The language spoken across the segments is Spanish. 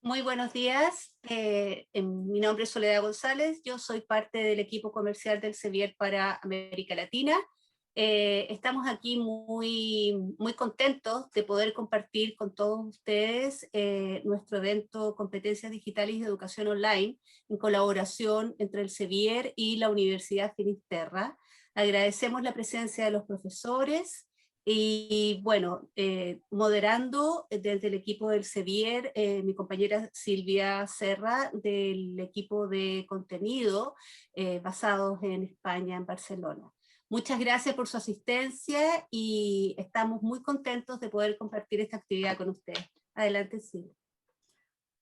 Muy buenos días. Mi nombre es Soledad González. Yo soy parte del equipo comercial del Sevier para América Latina. Estamos aquí muy contentos de poder compartir con todos ustedes nuestro evento Competencias Digitales y Educación Online en colaboración entre el Sevier y la Universidad Finisterra. Agradecemos la presencia de los profesores. Y bueno, moderando desde el equipo del Sevier, mi compañera Silvia Serra, del equipo de contenido basados en España, en Barcelona. Muchas gracias por su asistencia y estamos muy contentos de poder compartir esta actividad con ustedes. Adelante, Silvia.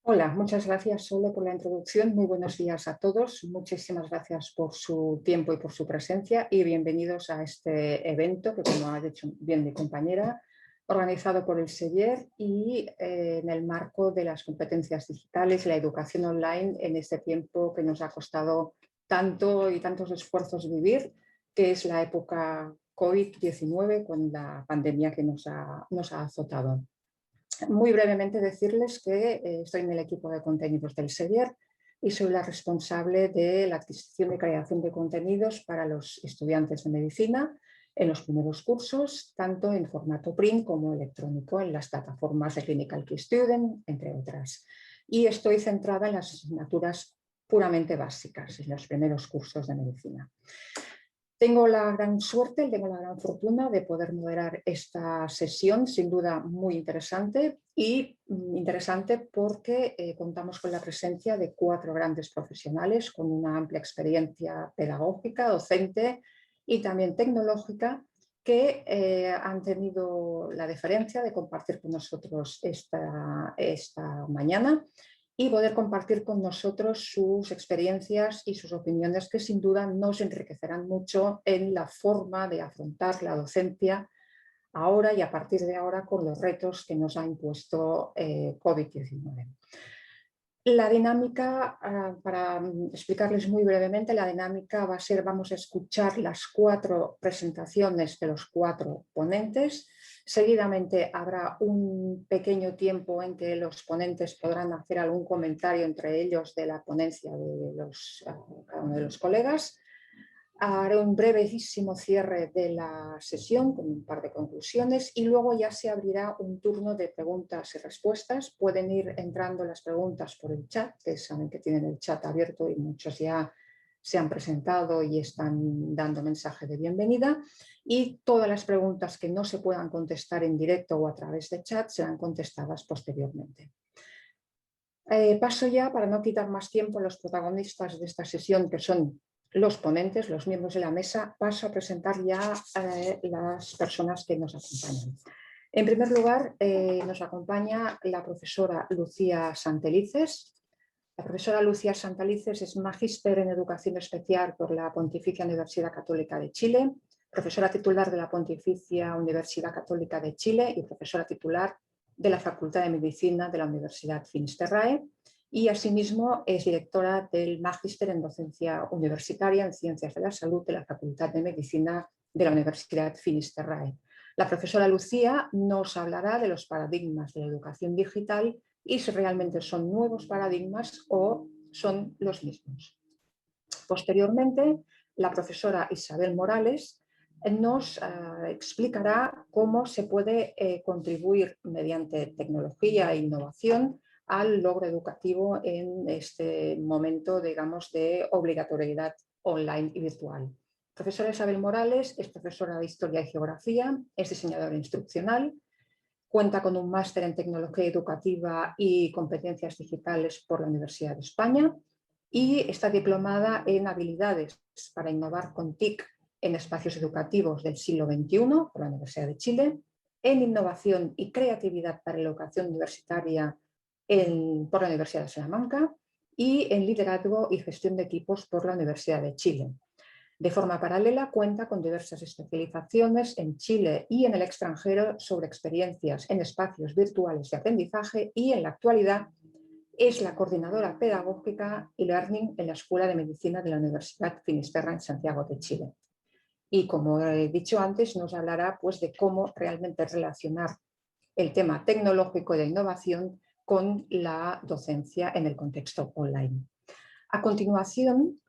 Hola, muchas gracias Sole por la introducción. Muy buenos días a todos. Muchísimas gracias por su tiempo y por su presencia y bienvenidos a este evento que, como ha dicho bien mi compañera, organizado por el Sevier y en el marco de las competencias digitales y la educación online en este tiempo que nos ha costado tanto y tantos esfuerzos vivir, que es la época COVID-19 con la pandemia que nos ha azotado. Muy brevemente decirles que estoy en el equipo de contenidos del Sevier y soy la responsable de la adquisición y creación de contenidos para los estudiantes de medicina en los primeros cursos, tanto en formato print como electrónico, en las plataformas de Clinical Key Student, entre otras. Y estoy centrada en las asignaturas puramente básicas, en los primeros cursos de medicina. Tengo la gran suerte, tengo la gran fortuna de poder moderar esta sesión, sin duda muy interesante y interesante porque contamos con la presencia de 4 grandes profesionales con una amplia experiencia pedagógica, docente y también tecnológica que han tenido la deferencia de compartir con nosotros esta mañana y poder compartir con nosotros sus experiencias y sus opiniones que sin duda nos enriquecerán mucho en la forma de afrontar la docencia ahora y a partir de ahora con los retos que nos ha impuesto COVID-19. La dinámica, para explicarles muy brevemente, la dinámica va a ser, vamos a escuchar las 4 presentaciones de los 4 ponentes. Seguidamente habrá un pequeño tiempo en que los ponentes podrán hacer algún comentario entre ellos de la ponencia de cada uno de los colegas. Haré un brevísimo cierre de la sesión con un par de conclusiones y luego ya se abrirá un turno de preguntas y respuestas. Pueden ir entrando las preguntas por el chat, que saben que tienen el chat abierto y muchos ya se han presentado y están dando mensaje de bienvenida. Y todas las preguntas que no se puedan contestar en directo o a través de chat serán contestadas posteriormente. Paso ya, para no quitar más tiempo, a los protagonistas de esta sesión, que son los ponentes, los miembros de la mesa. Paso a presentar ya las personas que nos acompañan. En primer lugar, nos acompaña la profesora Lucía Santelices. La profesora Lucía Santelices es magíster en Educación Especial por la Pontificia Universidad Católica de Chile, profesora titular de la Pontificia Universidad Católica de Chile y profesora titular de la Facultad de Medicina de la Universidad Finisterrae, y asimismo es directora del Magíster en Docencia Universitaria en Ciencias de la Salud de la Facultad de Medicina de la Universidad Finisterrae. La profesora Lucía nos hablará de los paradigmas de la educación digital y si realmente son nuevos paradigmas o son los mismos. Posteriormente, la profesora Isabel Morales nos explicará cómo se puede contribuir mediante tecnología e innovación al logro educativo en este momento, digamos, de obligatoriedad online y virtual. Profesora Isabel Morales es profesora de Historia y Geografía, es diseñadora instruccional, cuenta con un máster en Tecnología Educativa y Competencias Digitales por la Universidad de España y está diplomada en Habilidades para Innovar con TIC en Espacios Educativos del Siglo XXI por la Universidad de Chile, en Innovación y Creatividad para la Educación Universitaria por la Universidad de Salamanca y en Liderazgo y Gestión de Equipos por la Universidad de Chile. De forma paralela, cuenta con diversas especializaciones en Chile y en el extranjero sobre experiencias en espacios virtuales de aprendizaje y en la actualidad es la coordinadora pedagógica y learning en la Escuela de Medicina de la Universidad Finisterra en Santiago de Chile. Y como he dicho antes, nos hablará pues, de cómo realmente relacionar el tema tecnológico y de innovación con la docencia en el contexto online. A continuación,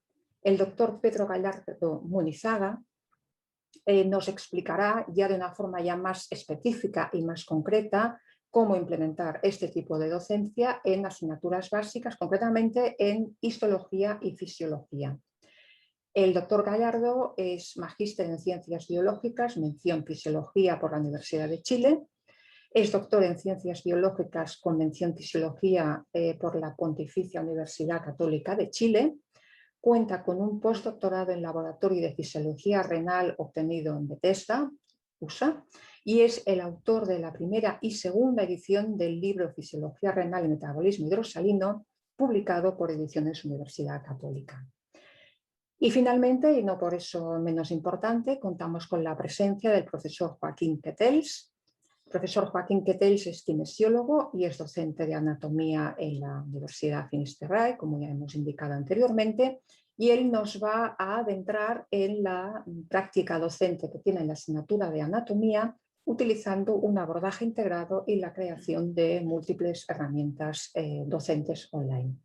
el doctor Pedro Gallardo Munizaga nos explicará ya de una forma ya más específica y más concreta cómo implementar este tipo de docencia en asignaturas básicas, concretamente en histología y fisiología. El doctor Gallardo es magíster en Ciencias Biológicas, mención Fisiología por la Universidad de Chile. Es doctor en Ciencias Biológicas con mención Fisiología por la Pontificia Universidad Católica de Chile. Cuenta con un postdoctorado en Laboratorio de Fisiología Renal obtenido en Bethesda, USA, y es el autor de la primera y segunda edición del libro Fisiología Renal y Metabolismo Hidrosalino, publicado por Ediciones Universidad Católica. Y finalmente, y no por eso menos importante, contamos con la presencia del profesor Joaquín Quetels. El profesor Joaquín Quetels es kinesiólogo y es docente de anatomía en la Universidad Finisterrae, como ya hemos indicado anteriormente, y él nos va a adentrar en la práctica docente que tiene en la asignatura de anatomía, utilizando un abordaje integrado y la creación de múltiples herramientas docentes online.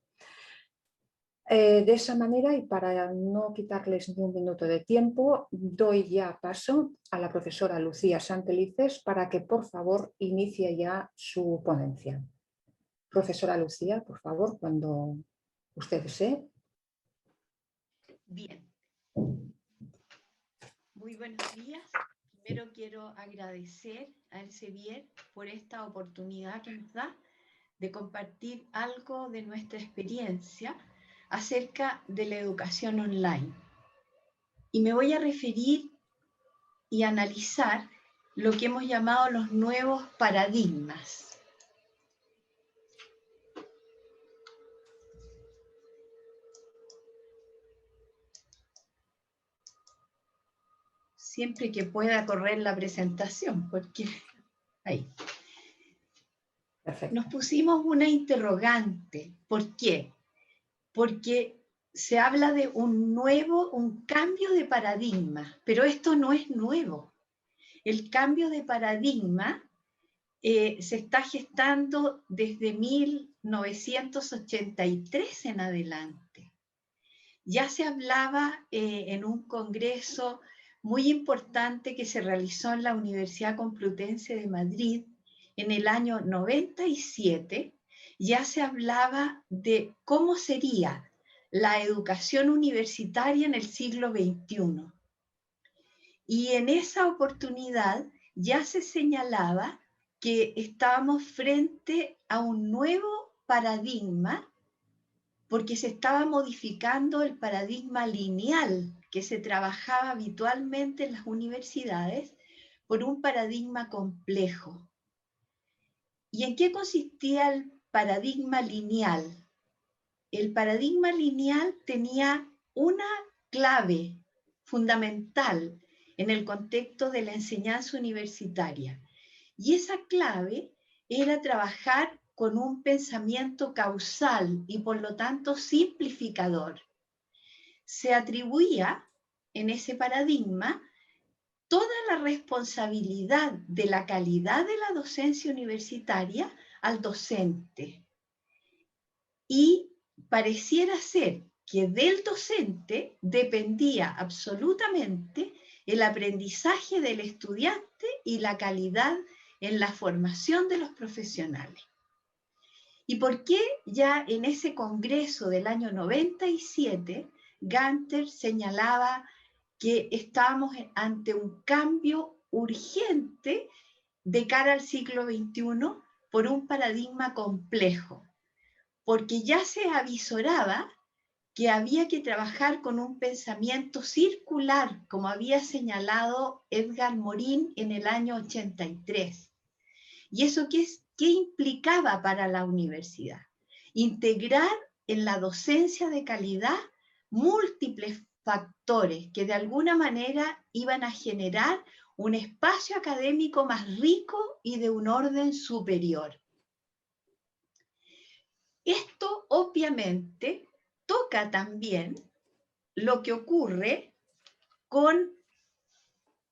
De esa manera, y para no quitarles ni un minuto de tiempo, doy ya paso a la profesora Lucía Santelices para que, por favor, inicie ya su ponencia. Profesora Lucía, por favor, cuando usted desee. Bien. Muy buenos días. Primero quiero agradecer a Elsevier por esta oportunidad que nos da de compartir algo de nuestra experiencia acerca de la educación online. Y me voy a referir y analizar lo que hemos llamado los nuevos paradigmas. Siempre que pueda correr la presentación, porque ahí. Perfecto. Nos pusimos una interrogante. ¿Por qué? Porque se habla de un cambio de paradigma, pero esto no es nuevo. El cambio de paradigma se está gestando desde 1983 en adelante. Ya se hablaba en un congreso muy importante que se realizó en la Universidad Complutense de Madrid en el año 97, ya se hablaba de cómo sería la educación universitaria en el siglo XXI. Y en esa oportunidad ya se señalaba que estábamos frente a un nuevo paradigma porque se estaba modificando el paradigma lineal que se trabajaba habitualmente en las universidades por un paradigma complejo. ¿Y en qué consistía el paradigma lineal? El paradigma lineal tenía una clave fundamental en el contexto de la enseñanza universitaria. Y esa clave era trabajar con un pensamiento causal y por lo tanto simplificador. Se atribuía en ese paradigma toda la responsabilidad de la calidad de la docencia universitaria al docente. Y pareciera ser que del docente dependía absolutamente el aprendizaje del estudiante y la calidad en la formación de los profesionales. ¿Y por qué ya en ese congreso del año 97, Ganter señalaba que estábamos ante un cambio urgente de cara al siglo XXI por un paradigma complejo? Porque ya se avisoraba que había que trabajar con un pensamiento circular, como había señalado Edgar Morin en el año 83. ¿Y eso qué implicaba para la universidad? Integrar en la docencia de calidad múltiples factores que de alguna manera iban a generar un espacio académico más rico y de un orden superior. Esto obviamente toca también lo que ocurre con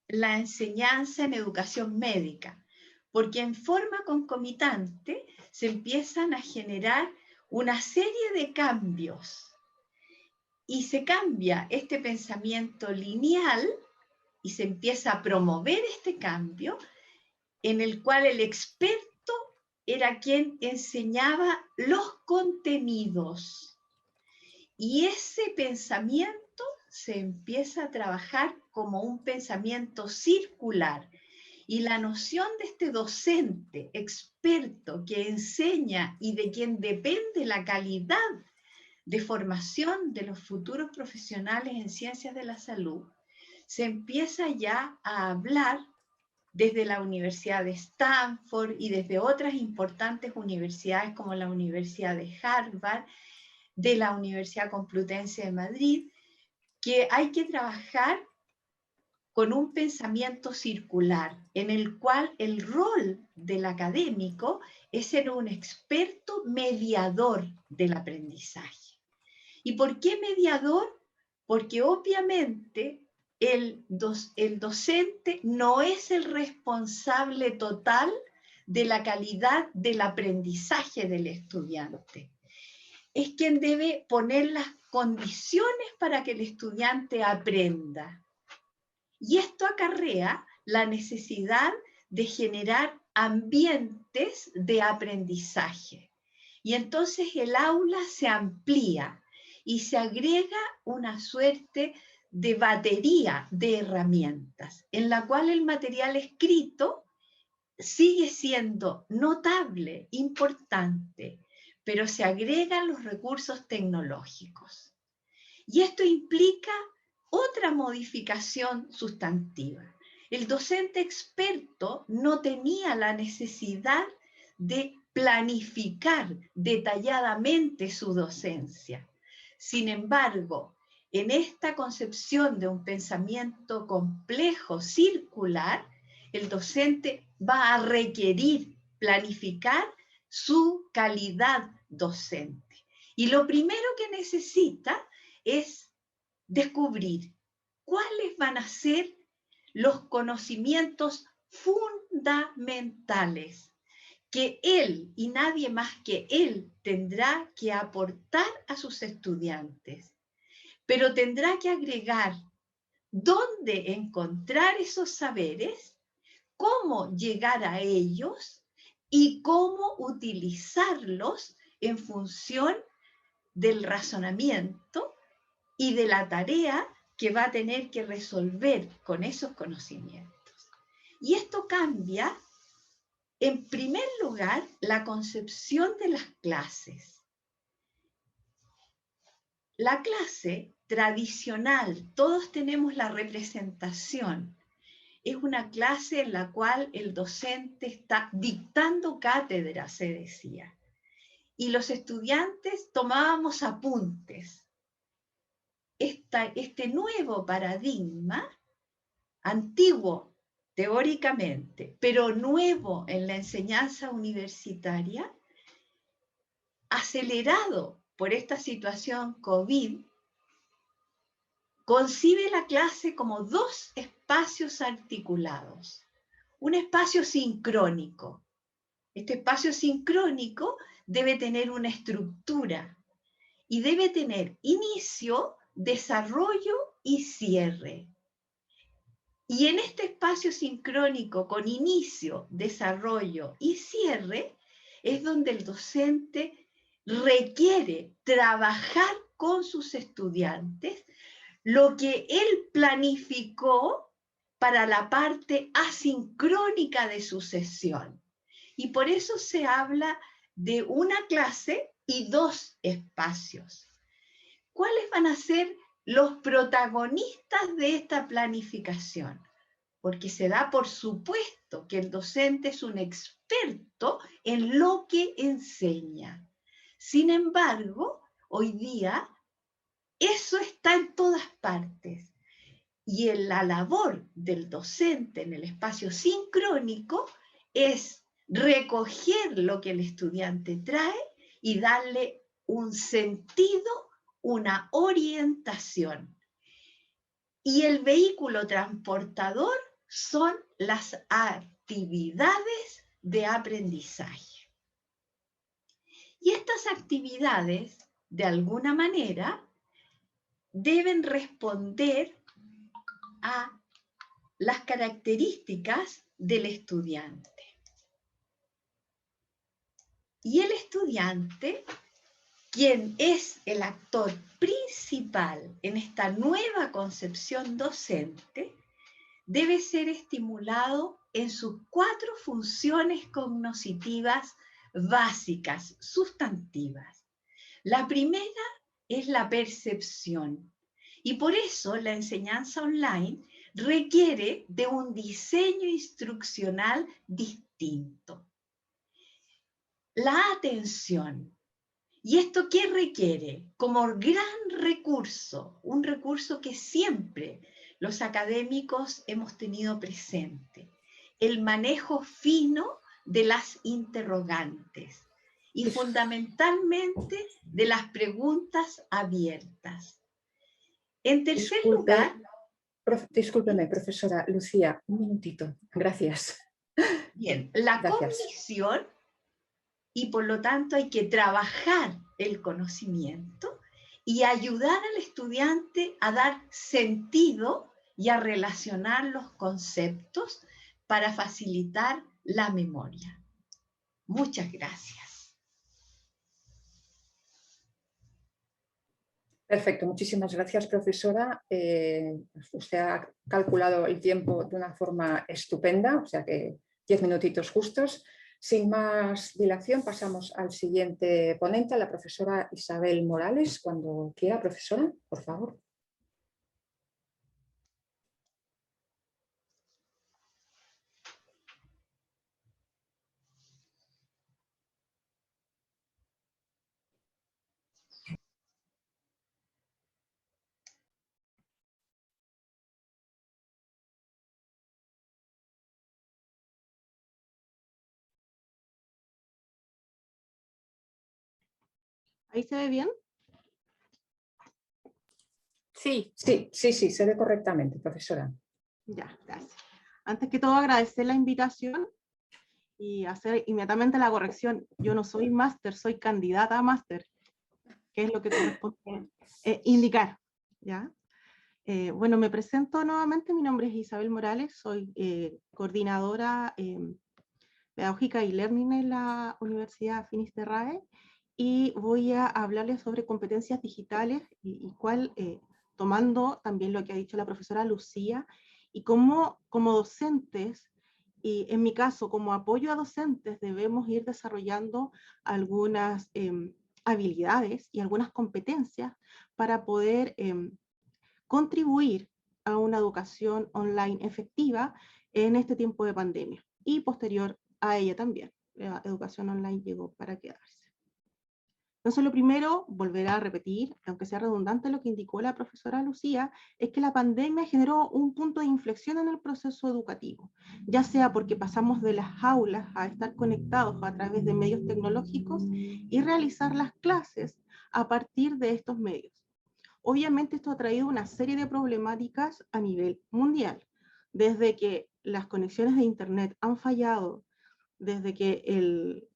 la enseñanza en educación médica, porque en forma concomitante se empiezan a generar una serie de cambios y se cambia este pensamiento lineal y se empieza a promover este cambio en el cual el experto era quien enseñaba los contenidos. Y ese pensamiento se empieza a trabajar como un pensamiento circular. Y la noción de este docente experto que enseña y de quien depende la calidad de formación de los futuros profesionales en ciencias de la salud, se empieza ya a hablar desde la Universidad de Stanford y desde otras importantes universidades como la Universidad de Harvard, de la Universidad Complutense de Madrid, que hay que trabajar con un pensamiento circular, en el cual el rol del académico es ser un experto mediador del aprendizaje. ¿Y por qué mediador? Porque obviamente el docente no es el responsable total de la calidad del aprendizaje del estudiante. Es quien debe poner las condiciones para que el estudiante aprenda. Y esto acarrea la necesidad de generar ambientes de aprendizaje. Y entonces el aula se amplía y se agrega una suerte de batería de herramientas, en la cual el material escrito sigue siendo notable, importante, pero se agregan los recursos tecnológicos. Y esto implica otra modificación sustantiva. El docente experto no tenía la necesidad de planificar detalladamente su docencia. Sin embargo, en esta concepción de un pensamiento complejo, circular, el docente va a requerir planificar su calidad docente. Y lo primero que necesita es descubrir cuáles van a ser los conocimientos fundamentales que él y nadie más que él tendrá que aportar a sus estudiantes. Pero tendrá que agregar dónde encontrar esos saberes, cómo llegar a ellos y cómo utilizarlos en función del razonamiento y de la tarea que va a tener que resolver con esos conocimientos. Y esto cambia, en primer lugar, la concepción de las clases. La clase tradicional, todos tenemos la representación, es una clase en la cual el docente está dictando cátedra, se decía, y los estudiantes tomábamos apuntes. Este nuevo paradigma, antiguo teóricamente, pero nuevo en la enseñanza universitaria, acelerado por esta situación COVID, concibe la clase como dos espacios articulados. Un espacio sincrónico. Este espacio sincrónico debe tener una estructura y debe tener inicio, desarrollo y cierre. Y en este espacio sincrónico con inicio, desarrollo y cierre es donde el docente requiere trabajar con sus estudiantes lo que él planificó para la parte asincrónica de su sesión. Y por eso se habla de una clase y dos espacios. ¿Cuáles van a ser los protagonistas de esta planificación? Porque se da por supuesto que el docente es un experto en lo que enseña. Sin embargo, hoy día eso está en todas partes. Y la labor del docente en el espacio sincrónico es recoger lo que el estudiante trae y darle un sentido, una orientación. Y el vehículo transportador son las actividades de aprendizaje. Y estas actividades, de alguna manera, deben responder a las características del estudiante. Y el estudiante, quien es el actor principal en esta nueva concepción docente, debe ser estimulado en sus 4 funciones cognitivas básicas, sustantivas. La primera es la percepción, y por eso la enseñanza online requiere de un diseño instruccional distinto. La atención. ¿Y esto qué requiere? Como gran recurso, un recurso que siempre los académicos hemos tenido presente, el manejo fino de las interrogantes y fundamentalmente de las preguntas abiertas. En tercer lugar... Discúlpeme, profesora Lucía, un minutito. Gracias. Bien, la Gracias. cognición, y por lo tanto hay que trabajar el conocimiento y ayudar al estudiante a dar sentido y a relacionar los conceptos para facilitar la memoria. Muchas gracias. Perfecto, muchísimas gracias, profesora. Usted ha calculado el tiempo de una forma estupenda, o sea que 10 minutitos justos. Sin más dilación, pasamos al siguiente ponente, a la profesora Isabel Morales. Cuando quiera, profesora, por favor. ¿Ahí se ve bien? Sí. Sí, se ve correctamente, profesora. Ya, gracias. Antes que todo, agradecer la invitación y hacer inmediatamente la corrección. Yo no soy máster, soy candidata a máster, que es lo que corresponde indicar. ¿Ya? Bueno, me presento nuevamente. Mi nombre es Isabel Morales, soy coordinadora pedagógica y learning en la Universidad Finisterrae, y voy a hablarles sobre competencias digitales y cuál, tomando también lo que ha dicho la profesora Lucía, y cómo como docentes, y en mi caso como apoyo a docentes, debemos ir desarrollando algunas habilidades y algunas competencias para poder contribuir a una educación online efectiva en este tiempo de pandemia y posterior a ella también. La educación online llegó para quedarse. Entonces, lo primero, volver a repetir, aunque sea redundante lo que indicó la profesora Lucía, es que la pandemia generó un punto de inflexión en el proceso educativo, ya sea porque pasamos de las aulas a estar conectados a través de medios tecnológicos y realizar las clases a partir de estos medios. Obviamente esto ha traído una serie de problemáticas a nivel mundial, desde que las conexiones de internet han fallado, desde que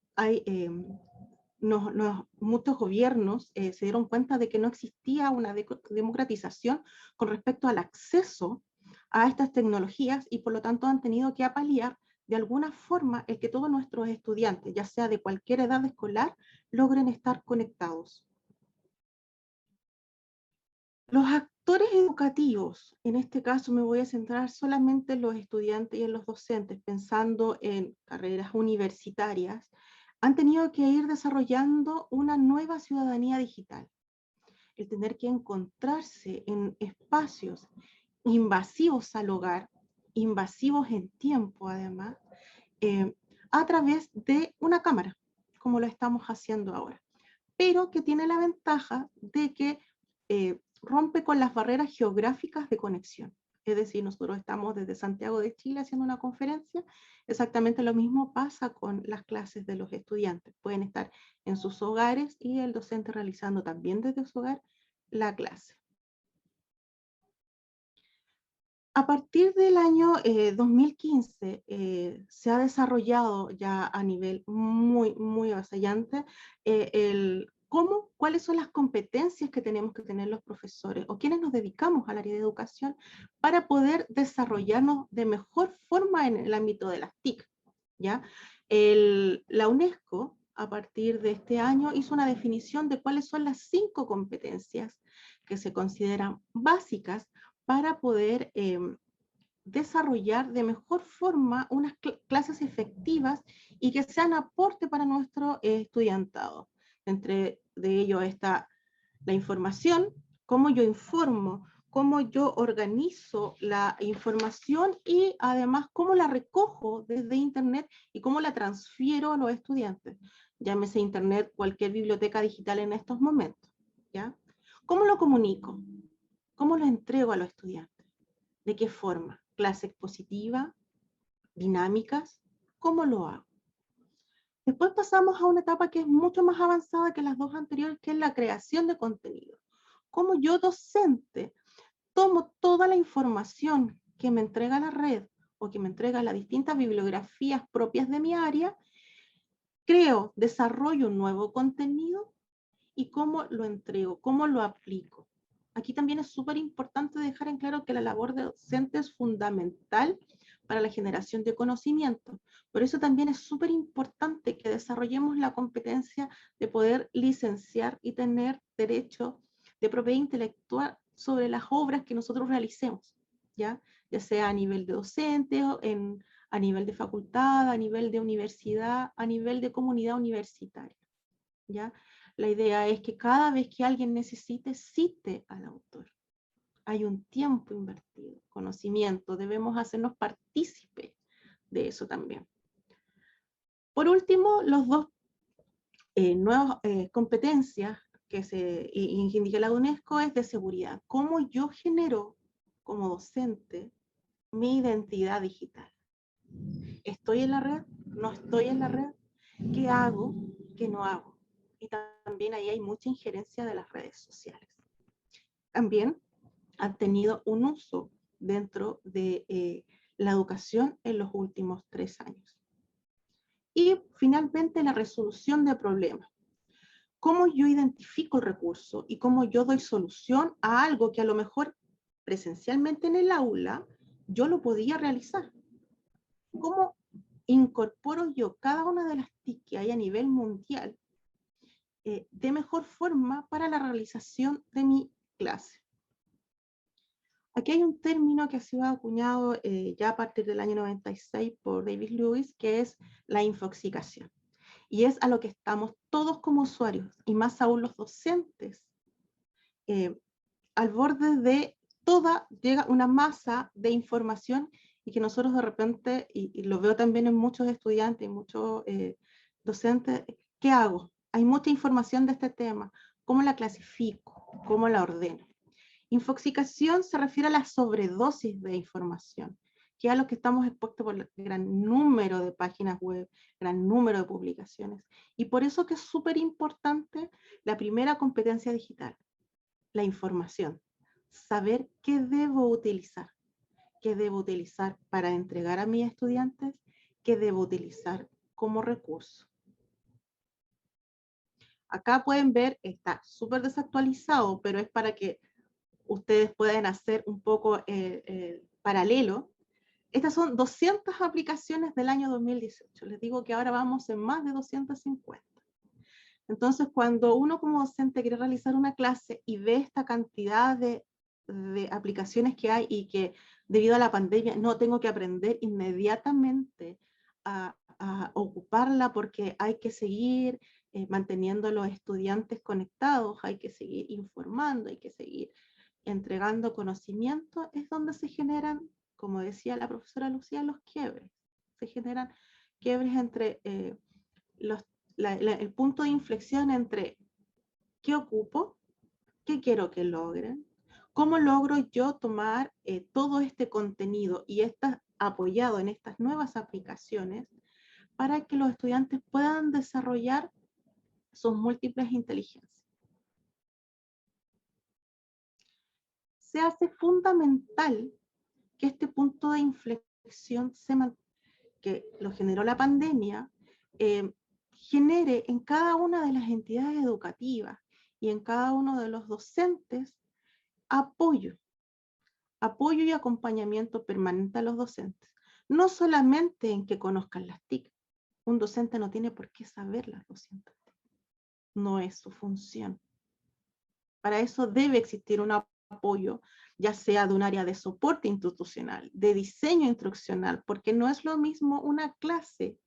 muchos gobiernos se dieron cuenta de que no existía una democratización con respecto al acceso a estas tecnologías, y por lo tanto han tenido que paliar de alguna forma el que todos nuestros estudiantes, ya sea de cualquier edad escolar, logren estar conectados. Los actores educativos, en este caso me voy a centrar solamente en los estudiantes y en los docentes, pensando en carreras universitarias, han tenido que ir desarrollando una nueva ciudadanía digital. El tener que encontrarse en espacios invasivos al hogar, invasivos en tiempo además, a través de una cámara, como lo estamos haciendo ahora, pero que tiene la ventaja de que rompe con las barreras geográficas de conexión. Es decir, nosotros estamos desde Santiago de Chile haciendo una conferencia, exactamente lo mismo pasa con las clases de los estudiantes. Pueden estar en sus hogares y el docente realizando también desde su hogar la clase. A partir del año 2015 se ha desarrollado ya a nivel muy avasallante cuáles son las competencias que tenemos que tener los profesores o quienes nos dedicamos al área de educación para poder desarrollarnos de mejor forma en el ámbito de las TIC, ¿ya? La UNESCO, a partir de este año, hizo una definición de cuáles son las 5 competencias que se consideran básicas para poder desarrollar de mejor forma unas clases efectivas y que sean aporte para nuestro estudiantado. Entre de ello está la información, cómo yo informo, cómo yo organizo la información y además cómo la recojo desde Internet y cómo la transfiero a los estudiantes. Llámese Internet, cualquier biblioteca digital en estos momentos, ¿ya? ¿Cómo lo comunico? ¿Cómo lo entrego a los estudiantes? ¿De qué forma? ¿Clase expositiva? ¿Dinámicas? ¿Cómo lo hago? Después pasamos a una etapa que es mucho más avanzada que las dos anteriores, que es la creación de contenido. Cómo yo, docente, tomo toda la información que me entrega la red o que me entrega las distintas bibliografías propias de mi área, creo, desarrollo un nuevo contenido y cómo lo entrego, cómo lo aplico. Aquí también es súper importante dejar en claro que la labor de docente es fundamental para la generación de conocimiento. Por eso también es súper importante que desarrollemos la competencia de poder licenciar y tener derecho de propiedad intelectual sobre las obras que nosotros realicemos, ya sea a nivel de docente, a nivel de facultad, a nivel de universidad, a nivel de comunidad universitaria, ¿ya? La idea es que cada vez que alguien necesite, cite al autor. Hay un tiempo invertido, conocimiento, debemos hacernos partícipes de eso también. Por último, los dos nuevas competencias que indica la UNESCO es de seguridad. ¿Cómo yo genero como docente mi identidad digital? ¿Estoy en la red? ¿No estoy en la red? ¿Qué hago? ¿Qué no hago? Y también ahí hay mucha injerencia de las redes sociales. También han tenido un uso dentro de la educación en los últimos 3 años. Y finalmente la resolución de problemas. Cómo yo identifico el recurso y cómo yo doy solución a algo que a lo mejor presencialmente en el aula yo lo podía realizar. Cómo incorporo yo cada una de las TIC que hay a nivel mundial de mejor forma para la realización de mi clase. Aquí hay un término que ha sido acuñado ya a partir del año 96 por David Lewis, que es la infoxicación. Y es a lo que estamos todos como usuarios, y más aún los docentes, al borde de llega una masa de información y que nosotros de repente, y lo veo también en muchos estudiantes y muchos docentes, ¿qué hago? Hay mucha información de este tema, ¿cómo la clasifico? ¿Cómo la ordeno? Infoxicación se refiere a la sobredosis de información, que es a lo que estamos expuestos por el gran número de páginas web, gran número de publicaciones. Y por eso que es súper importante la primera competencia digital, la información. Saber qué debo utilizar para entregar a mis estudiantes, qué debo utilizar como recurso. Acá pueden ver, está súper desactualizado, pero es para que ustedes pueden hacer un poco paralelo. Estas son 200 aplicaciones del año 2018. Les digo que ahora vamos en más de 250. Entonces, cuando uno como docente quiere realizar una clase y ve esta cantidad de aplicaciones que hay y que debido a la pandemia no tengo que aprender inmediatamente a ocuparla porque hay que seguir manteniendo a los estudiantes conectados, hay que seguir informando, hay que seguir entregando conocimiento, es donde se generan, como decía la profesora Lucía, los quiebres. Se generan quiebres entre el punto de inflexión entre qué ocupo, qué quiero que logren, cómo logro yo tomar todo este contenido y está apoyado en estas nuevas aplicaciones para que los estudiantes puedan desarrollar sus múltiples inteligencias. Se hace fundamental que este punto de inflexión que lo generó la pandemia, genere en cada una de las entidades educativas y en cada uno de los docentes apoyo y acompañamiento permanente a los docentes. No solamente en que conozcan las TIC. Un docente no tiene por qué saber las 200 TIC. No es su función. Para eso debe existir un apoyo, ya sea de un área de soporte institucional, de diseño instruccional, porque no es lo mismo una clase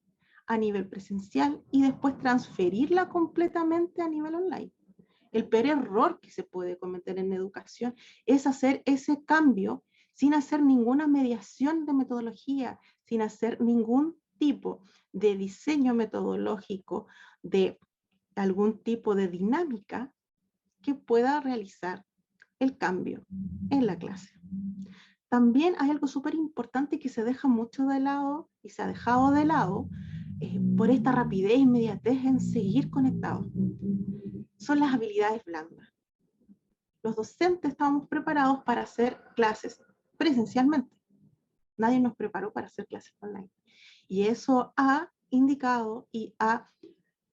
a nivel presencial y después transferirla completamente a nivel online. El peor error que se puede cometer en educación es hacer ese cambio sin hacer ninguna mediación de metodología, sin hacer ningún tipo de diseño metodológico, de algún tipo de dinámica que pueda realizar el cambio en la clase. También hay algo súper importante que se deja mucho de lado y se ha dejado de lado por esta rapidez e inmediatez en seguir conectados. Son las habilidades blandas. Los docentes estamos preparados para hacer clases presencialmente. Nadie nos preparó para hacer clases online. Y eso ha indicado y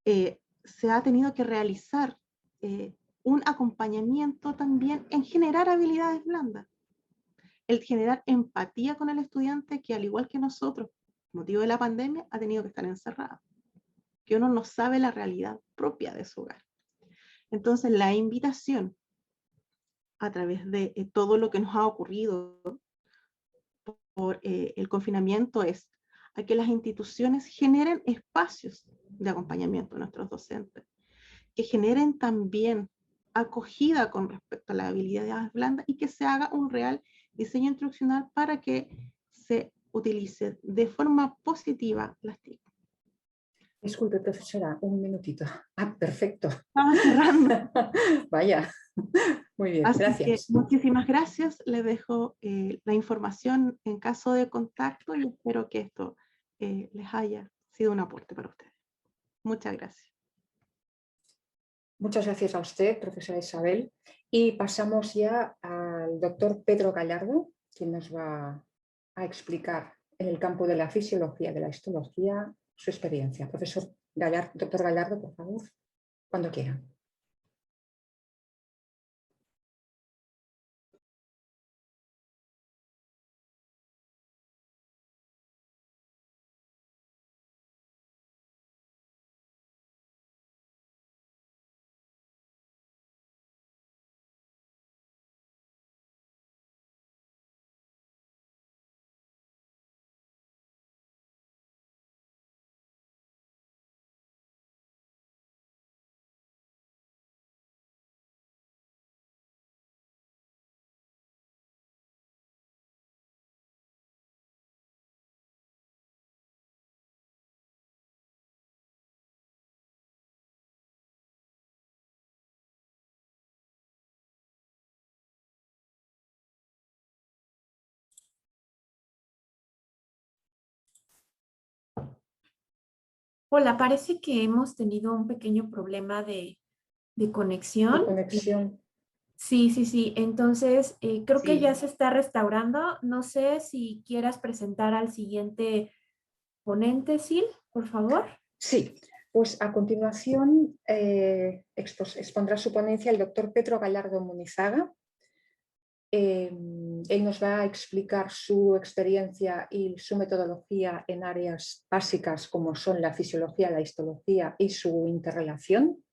se ha tenido que realizar un acompañamiento también en generar habilidades blandas. El generar empatía con el estudiante que, al igual que nosotros, motivo de la pandemia, ha tenido que estar encerrado. Que uno no sabe la realidad propia de su hogar. Entonces, la invitación a través de todo lo que nos ha ocurrido por el confinamiento es a que las instituciones generen espacios de acompañamiento a nuestros docentes, que generen también acogida con respecto a las habilidades blandas y que se haga un real diseño instruccional para que se utilice de forma positiva las TIC. Disculpe, profesora, un minutito. Ah, perfecto. Estaba cerrando. Vaya, muy bien, Así gracias. que muchísimas gracias. Les dejo la información en caso de contacto y espero que esto les haya sido un aporte para ustedes. Muchas gracias. Muchas gracias a usted, profesora Isabel. Y pasamos ya al doctor Pedro Gallardo, quien nos va a explicar en el campo de la fisiología, de la histología, su experiencia. Doctor Gallardo, por favor, cuando quiera. Hola, parece que hemos tenido un pequeño problema de conexión. De conexión. Sí, sí, sí. Entonces, creo que ya Sí. se está restaurando. No sé si quieras presentar al siguiente ponente, Sil, por favor. Sí, pues a continuación expondrá su ponencia el doctor Pedro Gallardo Munizaga. Él nos va a explicar su experiencia y su metodología en áreas básicas como son la fisiología, la histología y su interrelación.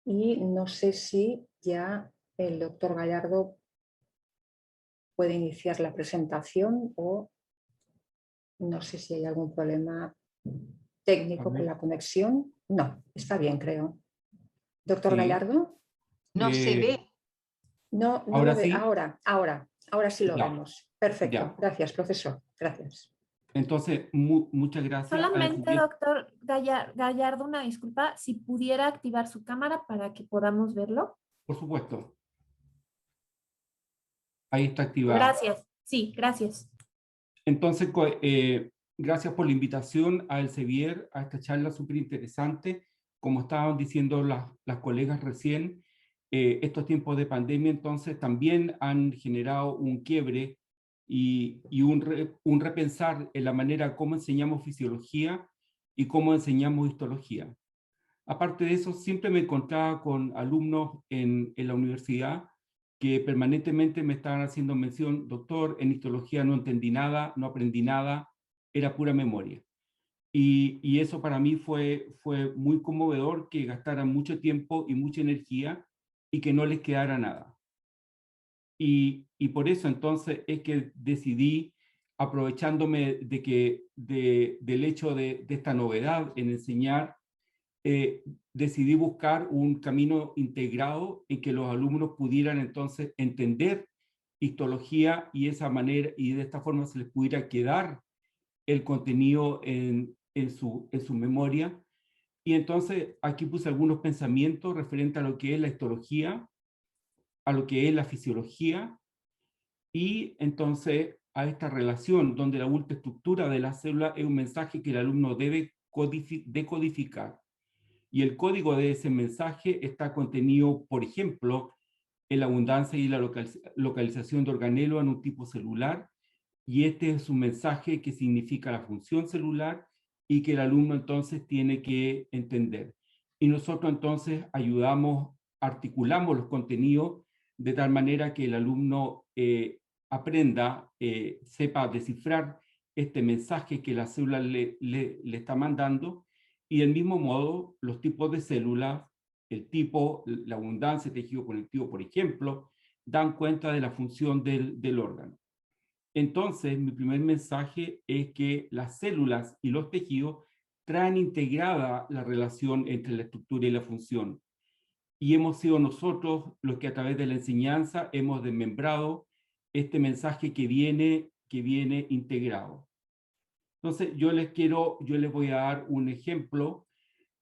Y no sé si ya el doctor Gallardo puede iniciar la presentación o no sé si hay algún problema técnico con la conexión. No, está bien, creo. Doctor Gallardo. No se ve. No, no ¿Ahora lo ve. sí? Ahora sí lo Ya, vemos. Perfecto. ya. Gracias, profesor. Gracias. Entonces, muchas gracias. Solamente, doctor Gallardo, una disculpa, si pudiera activar su cámara para que podamos verlo. Por supuesto. Ahí está activado. Gracias. Sí, gracias. Entonces, gracias por la invitación a Elsevier, a esta charla súper interesante. Como estaban diciendo las colegas recién, estos tiempos de pandemia entonces también han generado un quiebre y un repensar en la manera como enseñamos fisiología y cómo enseñamos histología. Aparte de eso, siempre me encontraba con alumnos en la universidad que permanentemente me estaban haciendo mención: doctor, en histología no entendí nada, no aprendí nada, era pura memoria. Y eso para mí fue muy conmovedor, que gastaran mucho tiempo y mucha energía y que no les quedara nada. Y por eso entonces es que decidí, aprovechándome del hecho de esta novedad en enseñar, decidí buscar un camino integrado en que los alumnos pudieran entonces entender histología y de esta forma se les pudiera quedar el contenido en su memoria. Y entonces aquí puse algunos pensamientos referentes a lo que es la histología, a lo que es la fisiología, y entonces a esta relación donde la ultraestructura de la célula es un mensaje que el alumno debe decodificar. Y el código de ese mensaje está contenido, por ejemplo, en la abundancia y la localización de organelo en un tipo celular, y este es un mensaje que significa la función celular y que el alumno entonces tiene que entender. Y nosotros entonces articulamos los contenidos de tal manera que el alumno aprenda, sepa descifrar este mensaje que la célula le está mandando, y del mismo modo los tipos de células, el tipo, la abundancia, tejido conectivo, por ejemplo, dan cuenta de la función del órgano. Entonces, mi primer mensaje es que las células y los tejidos traen integrada la relación entre la estructura y la función. Y hemos sido nosotros los que a través de la enseñanza hemos desmembrado este mensaje que viene integrado. Entonces, yo les voy a dar un ejemplo,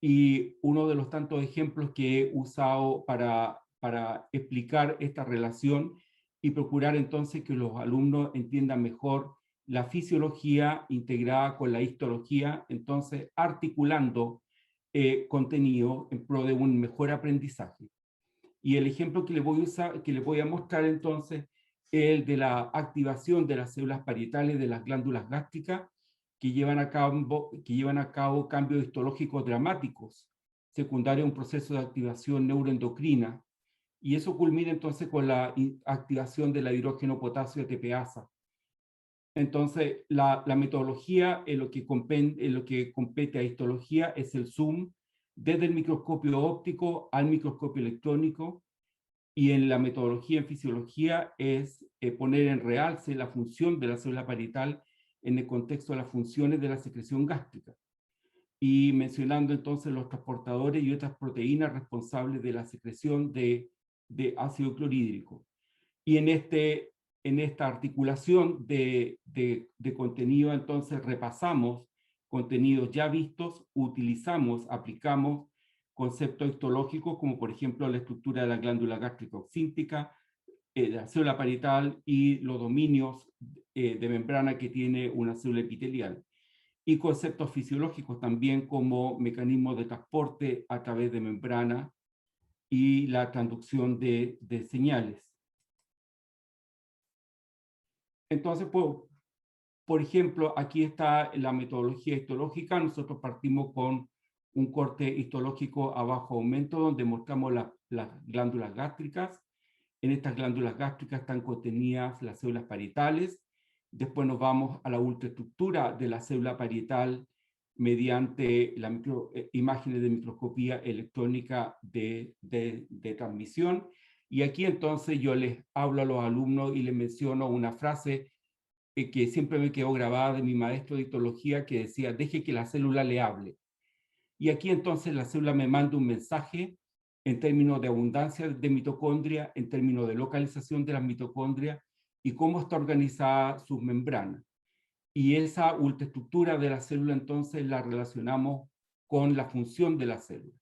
y uno de los tantos ejemplos que he usado para explicar esta relación y procurar entonces que los alumnos entiendan mejor la fisiología integrada con la histología, entonces articulando contenido en pro de un mejor aprendizaje. Y el ejemplo que les voy a mostrar entonces es el de la activación de las células parietales de las glándulas gástricas, que llevan a cabo cambios histológicos dramáticos, secundario a un proceso de activación neuroendocrina, y eso culmina entonces con la activación del hidrógeno potasio ATPasa. Entonces, la metodología en lo que compete a histología es el zoom desde el microscopio óptico al microscopio electrónico, y en la metodología en fisiología es poner en realce la función de la célula parietal en el contexto de las funciones de la secreción gástrica, y mencionando entonces los transportadores y otras proteínas responsables de la secreción de ácido clorhídrico. Y en esta articulación de contenido, entonces repasamos contenidos ya vistos, aplicamos conceptos histológicos como por ejemplo la estructura de la glándula gástrica oxíntica, la célula parietal y los dominios de membrana que tiene una célula epitelial, y conceptos fisiológicos también como mecanismos de transporte a través de membrana y la transducción de señales. Entonces, por ejemplo, aquí está la metodología histológica. Nosotros partimos con un corte histológico a bajo aumento donde mostramos las glándulas gástricas. En estas glándulas gástricas están contenidas las células parietales. Después nos vamos a la ultraestructura de la célula parietal mediante imágenes de microscopía electrónica de transmisión. Y aquí entonces yo les hablo a los alumnos y les menciono una frase que siempre me quedó grabada de mi maestro de histología, que decía: deje que la célula le hable. Y aquí entonces la célula me manda un mensaje en términos de abundancia de mitocondria, en términos de localización de las mitocondrias y cómo está organizada sus membranas. Y esa ultraestructura de la célula entonces la relacionamos con la función de la célula.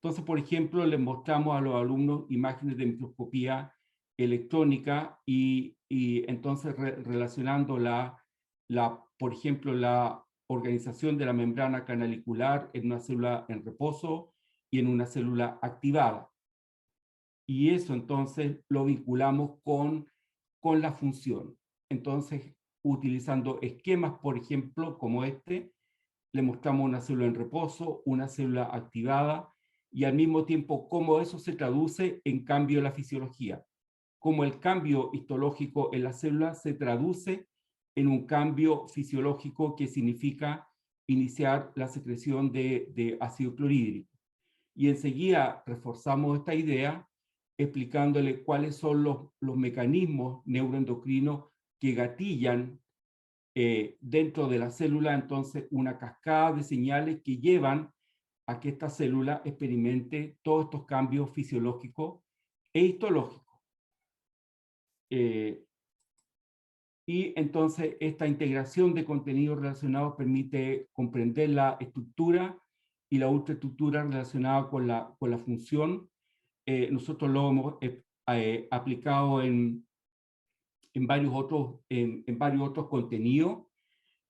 Entonces, por ejemplo, les mostramos a los alumnos imágenes de microscopía electrónica y entonces relacionando por ejemplo, la organización de la membrana canalicular en una célula en reposo y en una célula activada. Y eso entonces lo vinculamos con la función. entonces, utilizando esquemas, por ejemplo, como este, le mostramos una célula en reposo, una célula activada, y al mismo tiempo cómo eso se traduce en cambio en la fisiología, cómo el cambio histológico en la célula se traduce en un cambio fisiológico que significa iniciar la secreción de ácido clorhídrico. Y enseguida reforzamos esta idea explicándole cuáles son los mecanismos neuroendocrinos que gatillan dentro de la célula, entonces, una cascada de señales que llevan a que esta célula experimente todos estos cambios fisiológicos e histológicos. Y entonces esta integración de contenidos relacionados permite comprender la estructura y la ultraestructura relacionada con la función. Nosotros lo hemos aplicado en varios otros contenidos.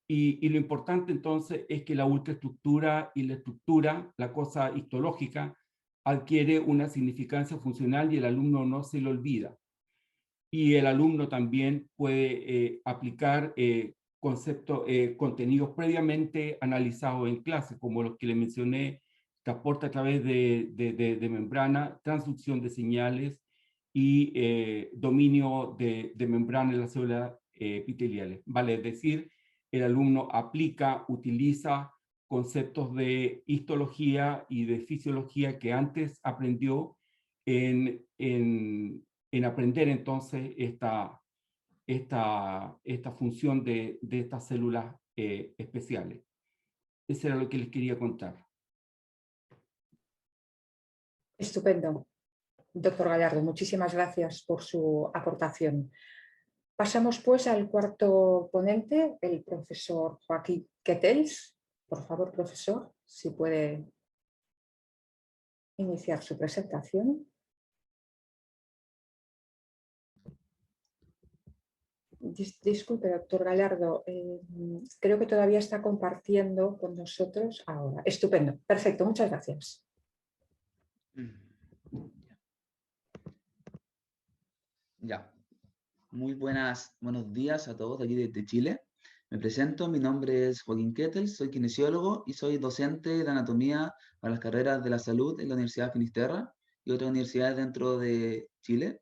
Y lo importante entonces es que la ultraestructura y la estructura, la cosa histológica, adquiere una significancia funcional y el alumno no se lo olvida. Y el alumno también puede aplicar contenidos previamente analizados en clase, como los que le mencioné, transporte a través de membrana, transducción de señales y dominio de membrana en las células epiteliales. Vale, es decir, el alumno aplica, utiliza conceptos de histología y de fisiología que antes aprendió en aprender entonces esta función de estas células especiales. Eso era lo que les quería contar. Estupendo. Doctor Gallardo, muchísimas gracias por su aportación. Pasamos pues al cuarto ponente, el profesor Joaquín Ketels. Por favor, profesor, si puede iniciar su presentación. Disculpe, doctor Gallardo, creo que todavía está compartiendo con nosotros ahora. Estupendo, perfecto, muchas gracias. Ya. Muy buenos días a todos de aquí desde Chile. Me presento, mi nombre es Joaquín Ketels, soy kinesiólogo y soy docente de anatomía para las carreras de la salud en la Universidad de Finisterra y otras universidades dentro de Chile.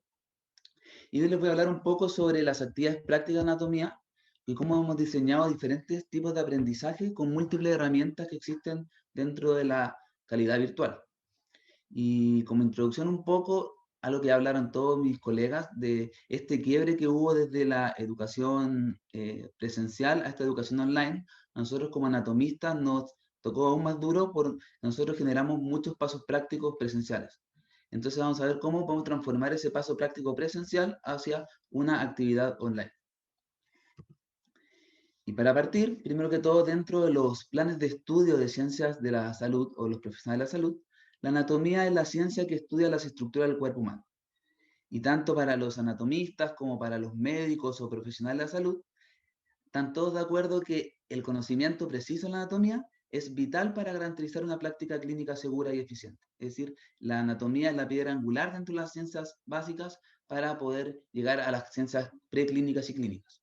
Y hoy les voy a hablar un poco sobre las actividades prácticas de anatomía y cómo hemos diseñado diferentes tipos de aprendizaje con múltiples herramientas que existen dentro de la calidad virtual. Y como introducción un poco a lo que hablaron todos mis colegas de este quiebre que hubo desde la educación presencial a esta educación online, a nosotros como anatomistas nos tocó aún más duro porque nosotros generamos muchos pasos prácticos presenciales. Entonces vamos a ver cómo podemos transformar ese paso práctico presencial hacia una actividad online. Y para partir, primero que todo, dentro de los planes de estudio de ciencias de la salud o los profesionales de la salud, la anatomía es la ciencia que estudia las estructuras del cuerpo humano. Y tanto para los anatomistas como para los médicos o profesionales de la salud, están todos de acuerdo que el conocimiento preciso en la anatomía es vital para garantizar una práctica clínica segura y eficiente. Es decir, la anatomía es la piedra angular dentro de las ciencias básicas para poder llegar a las ciencias preclínicas y clínicas.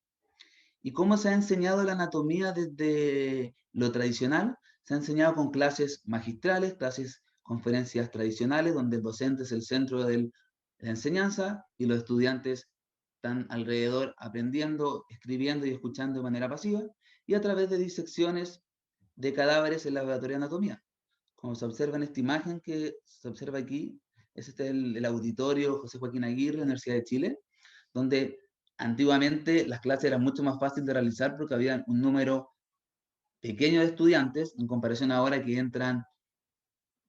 ¿Y cómo se ha enseñado la anatomía desde lo tradicional? Se ha enseñado con clases magistrales, conferencias tradicionales, donde el docente es el centro de la enseñanza y los estudiantes están alrededor aprendiendo, escribiendo y escuchando de manera pasiva, y a través de disecciones de cadáveres en la laboratorio de anatomía. Como se observa en esta imagen que se observa aquí, es el auditorio José Joaquín Aguirre, de la Universidad de Chile, donde antiguamente las clases eran mucho más fáciles de realizar porque había un número pequeño de estudiantes, en comparación ahora que entran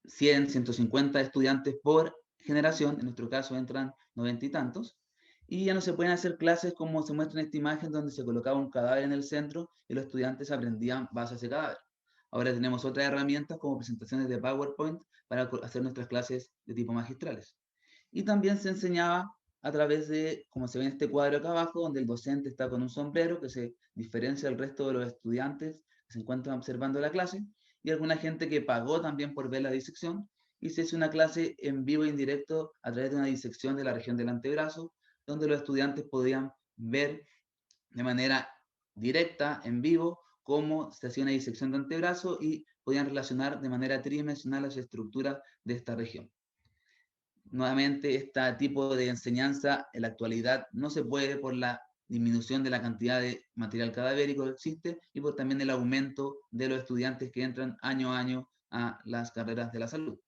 100, 150 estudiantes por generación, en nuestro caso entran 90 y tantos, y ya no se pueden hacer clases como se muestra en esta imagen, donde se colocaba un cadáver en el centro y los estudiantes aprendían base a ese cadáver. Ahora tenemos otras herramientas como presentaciones de PowerPoint para hacer nuestras clases de tipo magistrales. Y también se enseñaba a través de, como se ve en este cuadro acá abajo, donde el docente está con un sombrero que se diferencia del resto de los estudiantes que se encuentran observando la clase, y alguna gente que pagó también por ver la disección, y se hizo una clase en vivo e indirecto a través de una disección de la región del antebrazo, donde los estudiantes podían ver de manera directa, en vivo, cómo se hacía una disección de antebrazo y podían relacionar de manera tridimensional las estructuras de esta región. Nuevamente, este tipo de enseñanza en la actualidad no se puede por la disminución de la cantidad de material cadavérico que existe y por también el aumento de los estudiantes que entran año a año a las carreras de la salud.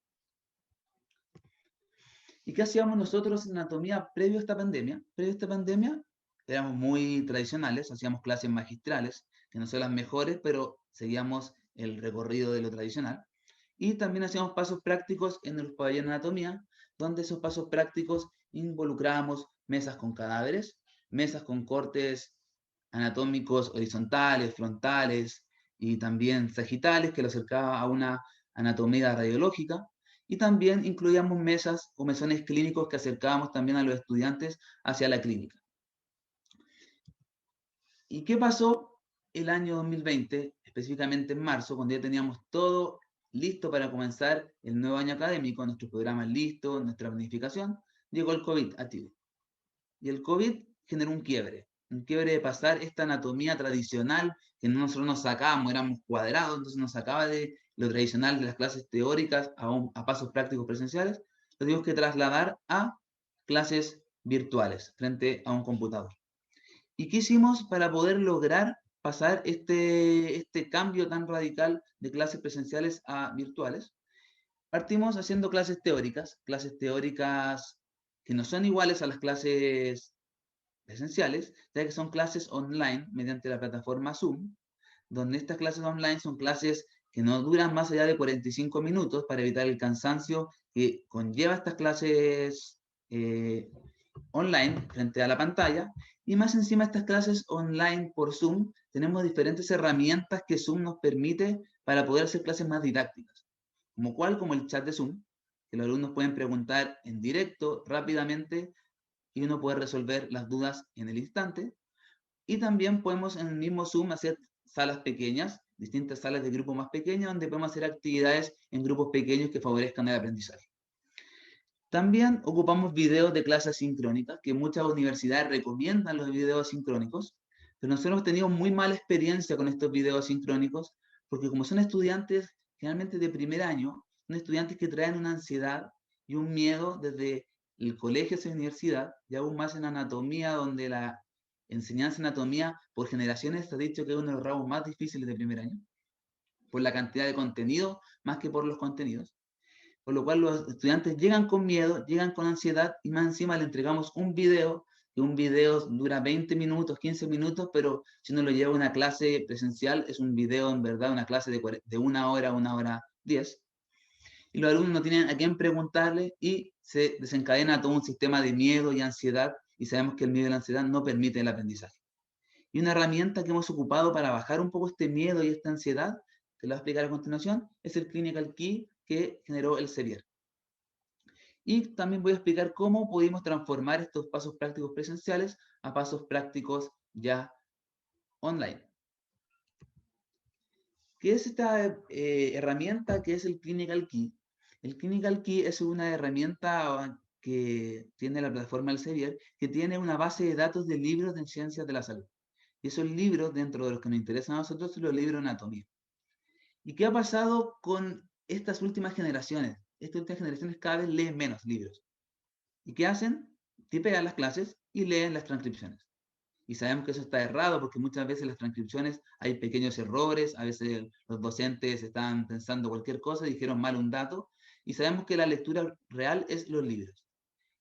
¿Y qué hacíamos nosotros en anatomía previo a esta pandemia? Previo a esta pandemia éramos muy tradicionales, hacíamos clases magistrales, que no son las mejores, pero seguíamos el recorrido de lo tradicional. Y también hacíamos pasos prácticos en los pabellones de anatomía, donde esos pasos prácticos involucrábamos mesas con cadáveres, mesas con cortes anatómicos horizontales, frontales y también sagitales, que lo acercaba a una anatomía radiológica. Y también incluíamos mesas o mesones clínicos que acercábamos también a los estudiantes hacia la clínica. ¿Y qué pasó el año 2020, específicamente en marzo, cuando ya teníamos todo listo para comenzar el nuevo año académico, nuestros programas listos, nuestra planificación? Llegó el COVID a Chile. Y el COVID generó un quiebre de pasar esta anatomía tradicional que nosotros nos sacábamos, éramos cuadrados, entonces nos sacaba de lo tradicional de las clases teóricas a pasos prácticos presenciales, lo tuvimos que trasladar a clases virtuales frente a un computador. ¿Y qué hicimos para poder lograr pasar este cambio tan radical de clases presenciales a virtuales? Partimos haciendo clases teóricas que no son iguales a las clases presenciales, ya que son clases online mediante la plataforma Zoom, donde estas clases online son clases que no duran más allá de 45 minutos para evitar el cansancio que conlleva estas clases online frente a la pantalla. Y más encima, estas clases online por Zoom, tenemos diferentes herramientas que Zoom nos permite para poder hacer clases más didácticas, como el chat de Zoom, que los alumnos pueden preguntar en directo rápidamente y uno puede resolver las dudas en el instante. Y también podemos en el mismo Zoom hacer salas pequeñas, distintas salas de grupos más pequeños, donde podemos hacer actividades en grupos pequeños que favorezcan el aprendizaje. También ocupamos videos de clases sincrónicas, que muchas universidades recomiendan los videos sincrónicos, pero nosotros hemos tenido muy mala experiencia con estos videos sincrónicos, porque como son estudiantes generalmente de primer año, son estudiantes que traen una ansiedad y un miedo desde el colegio hacia la universidad, y aún más en anatomía, donde la enseñanza de anatomía por generaciones se ha dicho que es uno de los ramos más difíciles de primer año, por la cantidad de contenido más que por los contenidos. Por lo cual los estudiantes llegan con miedo, llegan con ansiedad y más encima le entregamos un video, que un video dura 20 minutos, 15 minutos, pero si uno lo lleva a una clase presencial, es un video en verdad, una clase de 1 hora 10. Y los alumnos no tienen a quién preguntarle y se desencadena todo un sistema de miedo y ansiedad, y sabemos que el miedo y la ansiedad no permiten el aprendizaje. Y una herramienta que hemos ocupado para bajar un poco este miedo y esta ansiedad, que lo voy a explicar a continuación, es el Clinical Key que generó el Sevier. Y también voy a explicar cómo pudimos transformar estos pasos prácticos presenciales a pasos prácticos ya online. ¿Qué es esta herramienta que es el Clinical Key? El Clinical Key es una herramienta que tiene la plataforma Elsevier, que tiene una base de datos de libros de ciencias de la salud. Y esos libros, dentro de los que nos interesan a nosotros, son los libros de anatomía. ¿Y qué ha pasado con estas últimas generaciones? Estas últimas generaciones cada vez leen menos libros. ¿Y qué hacen? Tipean las clases y leen las transcripciones. Y sabemos que eso está errado porque muchas veces en las transcripciones hay pequeños errores, a veces los docentes están pensando cualquier cosa, dijeron mal un dato, y sabemos que la lectura real es los libros.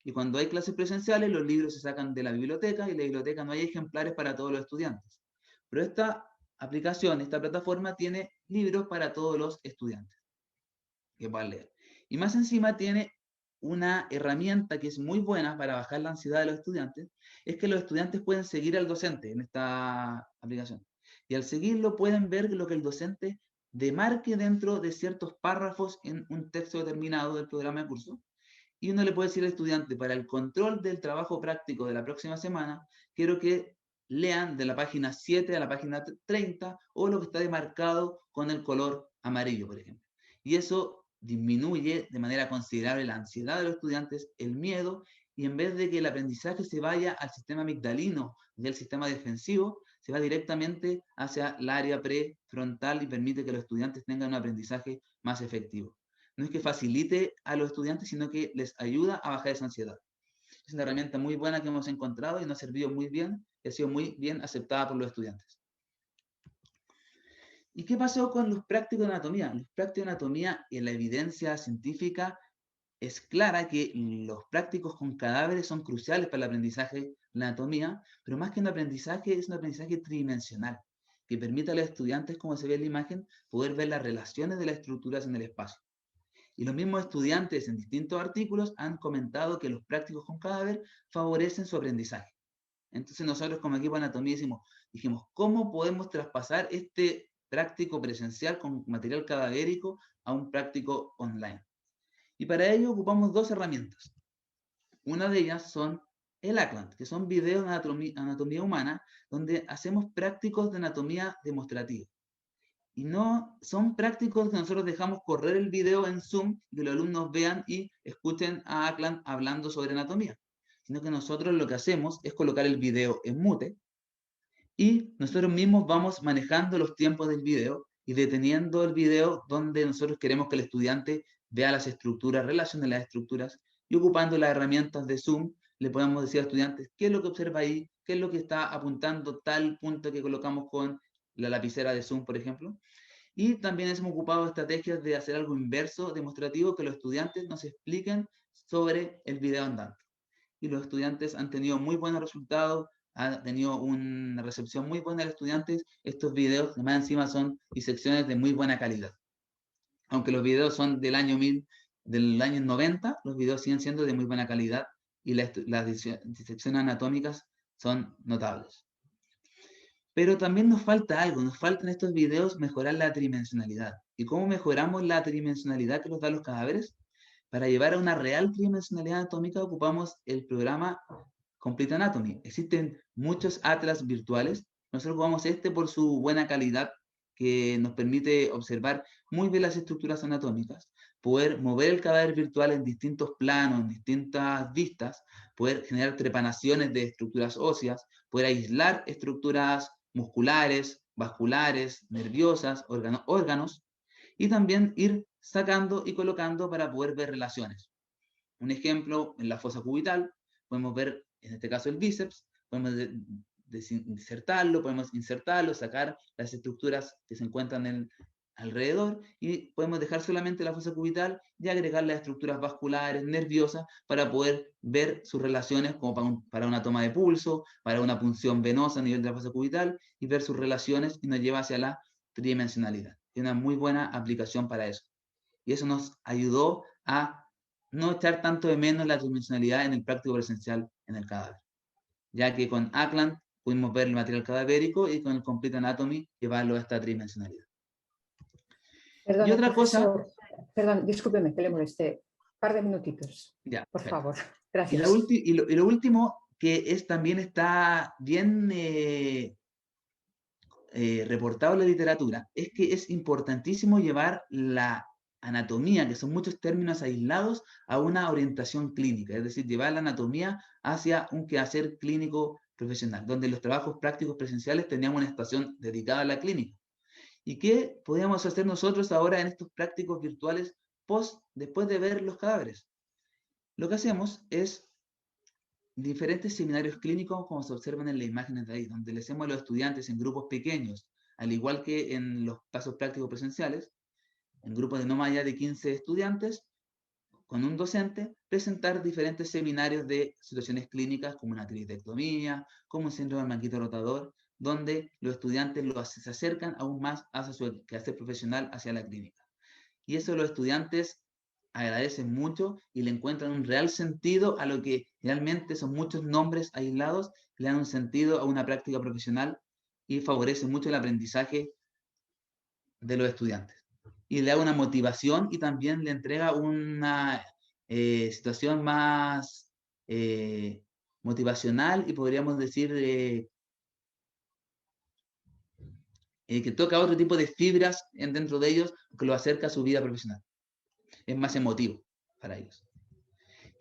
Y cuando hay clases presenciales, los libros se sacan de la biblioteca y en la biblioteca no hay ejemplares para todos los estudiantes. Pero esta aplicación, esta plataforma tiene libros para todos los estudiantes que puedan leer. Y más encima tiene una herramienta que es muy buena para bajar la ansiedad de los estudiantes, es que los estudiantes pueden seguir al docente en esta aplicación. Y al seguirlo pueden ver lo que el docente demarque dentro de ciertos párrafos en un texto determinado del programa de curso. Y uno le puede decir al estudiante, para el control del trabajo práctico de la próxima semana, quiero que lean de la página 7 a la página 30 o lo que está demarcado con el color amarillo, por ejemplo. Y eso disminuye de manera considerable la ansiedad de los estudiantes, el miedo y en vez de que el aprendizaje se vaya al sistema amigdalino del sistema defensivo, se va directamente hacia el área prefrontal y permite que los estudiantes tengan un aprendizaje más efectivo. No es que facilite a los estudiantes, sino que les ayuda a bajar esa ansiedad. Es una herramienta muy buena que hemos encontrado y nos ha servido muy bien y ha sido muy bien aceptada por los estudiantes. ¿Y qué pasó con los prácticos de anatomía? Los prácticos de anatomía y la evidencia científica es clara que los prácticos con cadáveres son cruciales para el aprendizaje de la anatomía, pero más que un aprendizaje, es un aprendizaje tridimensional, que permite a los estudiantes, como se ve en la imagen, poder ver las relaciones de las estructuras en el espacio. Y los mismos estudiantes en distintos artículos han comentado que los prácticos con cadáver favorecen su aprendizaje. Entonces nosotros como equipo de anatomía dijimos, ¿cómo podemos traspasar este práctico presencial con material cadavérico a un práctico online? Y para ello ocupamos dos herramientas. Una de ellas son el ACLANT, que son videos de anatomía humana, donde hacemos prácticos de anatomía demostrativa. Y no son prácticos que nosotros dejamos correr el video en Zoom, que los alumnos vean y escuchen a ACLANT hablando sobre anatomía, sino que nosotros lo que hacemos es colocar el video en mute y nosotros mismos vamos manejando los tiempos del video y deteniendo el video donde nosotros queremos que el estudiante vea las estructuras, relacione las estructuras, y ocupando las herramientas de Zoom, le podemos decir a estudiantes qué es lo que observa ahí, qué es lo que está apuntando tal punto que colocamos con la lapicera de Zoom, por ejemplo. Y también hemos ocupado estrategias de hacer algo inverso, demostrativo, que los estudiantes nos expliquen sobre el video andante. Y los estudiantes han tenido muy buenos resultados, ha tenido una recepción muy buena de los estudiantes. Estos videos, más encima, son disecciones de muy buena calidad. Aunque los videos son del año 90, los videos siguen siendo de muy buena calidad y las disecciones anatómicas son notables. Pero también nos falta algo, nos falta en estos videos mejorar la tridimensionalidad. ¿Y cómo mejoramos la tridimensionalidad que nos dan los cadáveres? Para llevar a una real tridimensionalidad anatómica ocupamos el programa Complete Anatomy. Existen muchos atlas virtuales. Nosotros ocupamos este por su buena calidad, que nos permite observar muy bien las estructuras anatómicas, poder mover el cadáver virtual en distintos planos, en distintas vistas, poder generar trepanaciones de estructuras óseas, poder aislar estructuras musculares, vasculares, nerviosas, órganos, y también ir sacando y colocando para poder ver relaciones. Un ejemplo, en la fosa cubital, podemos ver, en este caso, el bíceps, podemos insertarlo, sacar las estructuras que se encuentran alrededor, y podemos dejar solamente la fosa cubital y agregar las estructuras vasculares, nerviosas, para poder ver sus relaciones, como para una toma de pulso, para una punción venosa a nivel de la fosa cubital, y ver sus relaciones, y nos lleva hacia la tridimensionalidad. Es una muy buena aplicación para eso. Y eso nos ayudó a no echar tanto de menos la tridimensionalidad en el práctico presencial en el cadáver, ya que con ACLANT pudimos ver el material cadavérico y con el Complete Anatomy llevarlo a esta tridimensionalidad. Perdón, y otra cosa... Perdón, discúlpeme que le molesté. Un par de minutitos, ya, por perfecto. favor. Gracias. Y lo último, que también está bien reportado en la literatura, es que es importantísimo llevar la anatomía, que son muchos términos aislados, a una orientación clínica, es decir, llevar la anatomía hacia un quehacer clínico profesional, donde los trabajos prácticos presenciales teníamos una estación dedicada a la clínica. ¿Y qué podíamos hacer nosotros ahora en estos prácticos virtuales después de ver los cadáveres? Lo que hacemos es diferentes seminarios clínicos, como se observan en las imágenes de ahí, donde le hacemos a los estudiantes en grupos pequeños, al igual que en los pasos prácticos presenciales, en grupos de no más allá de 15 estudiantes, con un docente, presentar diferentes seminarios de situaciones clínicas, como una tiroidectomía, como un síndrome del manguito rotador, donde los estudiantes se acercan aún más hacia su quehacer profesional, hacia la clínica. Y eso los estudiantes agradecen mucho y le encuentran un real sentido a lo que realmente son muchos nombres aislados, le dan un sentido a una práctica profesional y favorece mucho el aprendizaje de los estudiantes. Y le da una motivación y también le entrega una situación más motivacional, y podríamos decir que toca otro tipo de fibras dentro de ellos, que lo acerca a su vida profesional. Es más emotivo para ellos.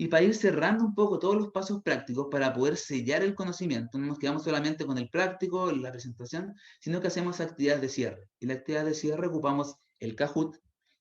Y para ir cerrando un poco todos los pasos prácticos para poder sellar el conocimiento, no nos quedamos solamente con el práctico, la presentación, sino que hacemos actividades de cierre. Y la actividad de cierre ocupamos el Kahoot.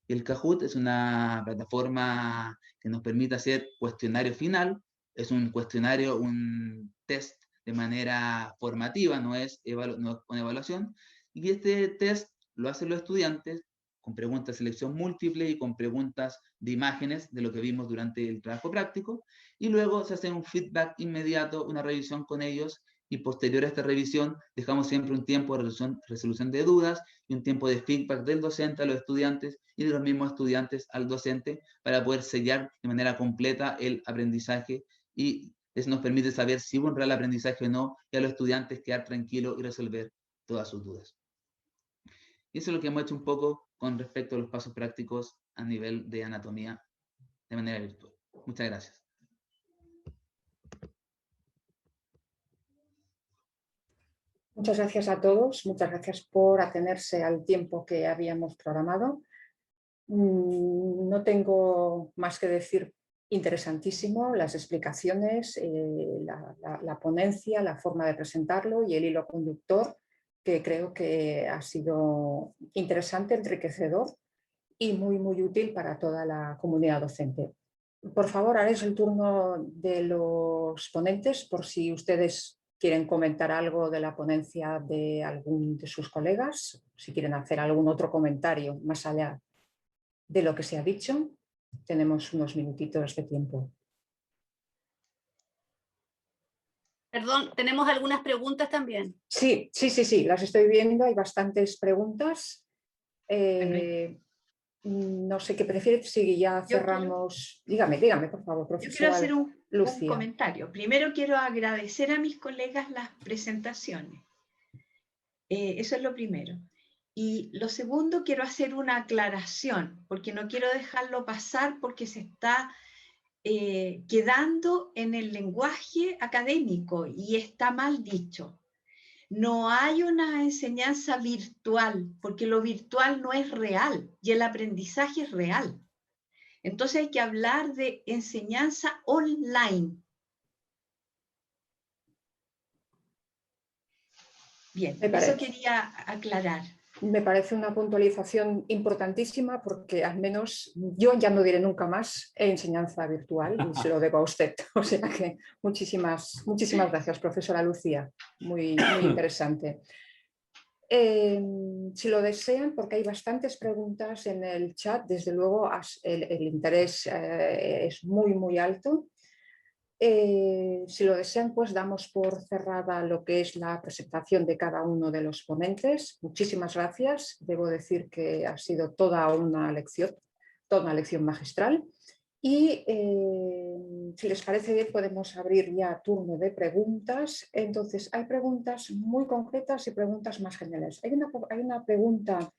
Y el Kahoot es una plataforma que nos permite hacer cuestionario final. Es un cuestionario, un test de manera formativa, no es una evaluación. Y este test lo hacen los estudiantes con preguntas de selección múltiple y con preguntas de imágenes de lo que vimos durante el trabajo práctico, y luego se hace un feedback inmediato, una revisión con ellos, y posterior a esta revisión dejamos siempre un tiempo de resolución de dudas y un tiempo de feedback del docente a los estudiantes y de los mismos estudiantes al docente para poder sellar de manera completa el aprendizaje, y eso nos permite saber si hubo un real aprendizaje o no, y a los estudiantes quedar tranquilos y resolver todas sus dudas. Y eso es lo que hemos hecho un poco con respecto a los pasos prácticos a nivel de anatomía de manera virtual. Muchas gracias. Muchas gracias a todos, muchas gracias por atenerse al tiempo que habíamos programado. No tengo más que decir, interesantísimo las explicaciones, la ponencia, la forma de presentarlo y el hilo conductor, que creo que ha sido interesante, enriquecedor y muy, muy útil para toda la comunidad docente. Por favor, ahora es el turno de los ponentes, por si ustedes quieren comentar algo de la ponencia de algún de sus colegas, si quieren hacer algún otro comentario más allá de lo que se ha dicho. Tenemos unos minutitos de tiempo. Perdón, tenemos algunas preguntas también. Sí, las estoy viendo, hay bastantes preguntas. No sé qué prefiere, si ya cerramos. Dígame, por favor, profesora. Yo quiero hacer un Lucía. comentario. Primero quiero agradecer a mis colegas las presentaciones. Eso es lo primero. Y lo segundo, quiero hacer una aclaración, porque no quiero dejarlo pasar porque se está quedando en el lenguaje académico y está mal dicho. No hay una enseñanza virtual, porque lo virtual no es real y el aprendizaje es real. Entonces hay que hablar de enseñanza online. Bien, eso quería aclarar. Me parece una puntualización importantísima, porque al menos yo ya no diré nunca más enseñanza virtual y se lo debo a usted. O sea que muchísimas gracias, profesora Lucía. Muy interesante. Si lo desean, porque hay bastantes preguntas en el chat, desde luego el interés es muy, muy alto. Si lo desean, pues damos por cerrada lo que es la presentación de cada uno de los ponentes. Muchísimas gracias. Debo decir que ha sido toda una lección magistral. Y si les parece bien, podemos abrir ya turno de preguntas. Entonces, hay preguntas muy concretas y preguntas más generales. Hay una pregunta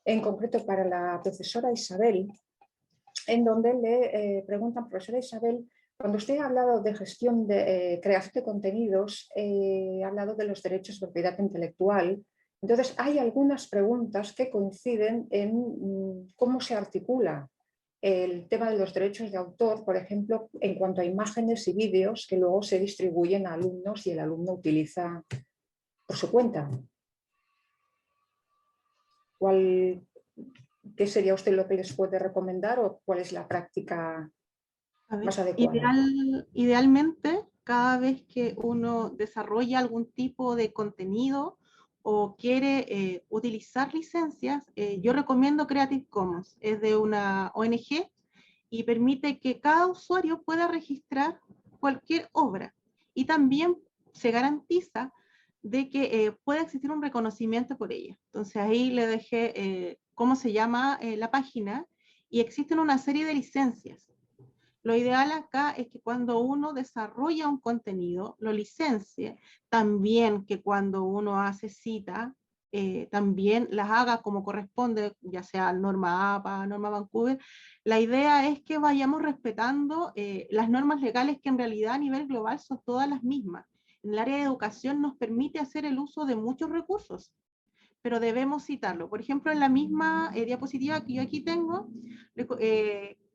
en concreto para la profesora Isabel, en donde le preguntan, profesora Isabel, cuando usted ha hablado de gestión de creación de contenidos, ha hablado de los derechos de propiedad intelectual. Entonces, hay algunas preguntas que coinciden en cómo se articula el tema de los derechos de autor, por ejemplo, en cuanto a imágenes y vídeos que luego se distribuyen a alumnos y el alumno utiliza por su cuenta. ¿Qué sería usted lo que les puede recomendar o cuál es la práctica más adecuada? Idealmente, cada vez que uno desarrolla algún tipo de contenido o quiere utilizar licencias, yo recomiendo Creative Commons. Es de una ONG y permite que cada usuario pueda registrar cualquier obra, y también se garantiza de que pueda existir un reconocimiento por ella. Entonces ahí le dejé cómo se llama la página, y existen una serie de licencias. Lo ideal acá es que cuando uno desarrolla un contenido, lo licencie. También que cuando uno hace cita, también las haga como corresponde, ya sea norma APA, norma Vancouver. La idea es que vayamos respetando las normas legales, que en realidad a nivel global son todas las mismas. En el área de educación nos permite hacer el uso de muchos recursos, pero debemos citarlo. Por ejemplo, en la misma diapositiva que yo aquí tengo,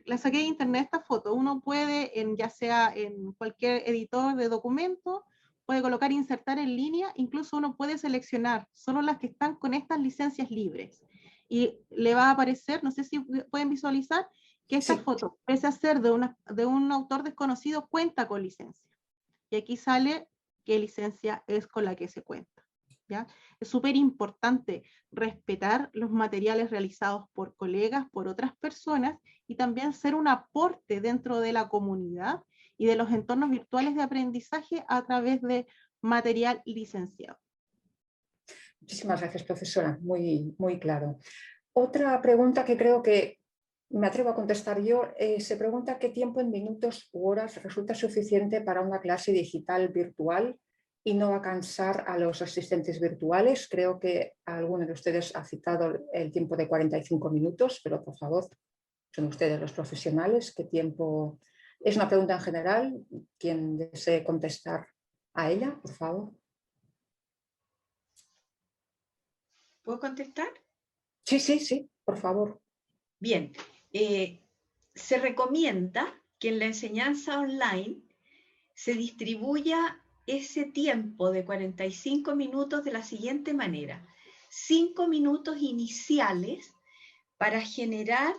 la saqué de internet esta foto. Uno puede, ya sea en cualquier editor de documentos, puede colocar insertar en línea, incluso uno puede seleccionar solo las que están con estas licencias libres. Y le va a aparecer, no sé si pueden visualizar, que esta foto, pese a ser de un autor desconocido, cuenta con licencia. Y aquí sale qué licencia es con la que se cuenta, ¿ya? Es súper importante respetar los materiales realizados por colegas, por otras personas, y también ser un aporte dentro de la comunidad y de los entornos virtuales de aprendizaje a través de material licenciado. Muchísimas gracias, profesora. Muy, muy claro. Otra pregunta que creo que me atrevo a contestar yo, se pregunta qué tiempo en minutos u horas resulta suficiente para una clase digital virtual y no va a cansar a los asistentes virtuales. Creo que alguno de ustedes ha citado el tiempo de 45 minutos, pero por favor, son ustedes los profesionales. ¿Qué tiempo? Es una pregunta en general. ¿Quién desee contestar a ella, por favor? ¿Puedo contestar? Sí, por favor. Bien, se recomienda que en la enseñanza online se distribuya ese tiempo de 45 minutos de la siguiente manera. 5 minutos iniciales para generar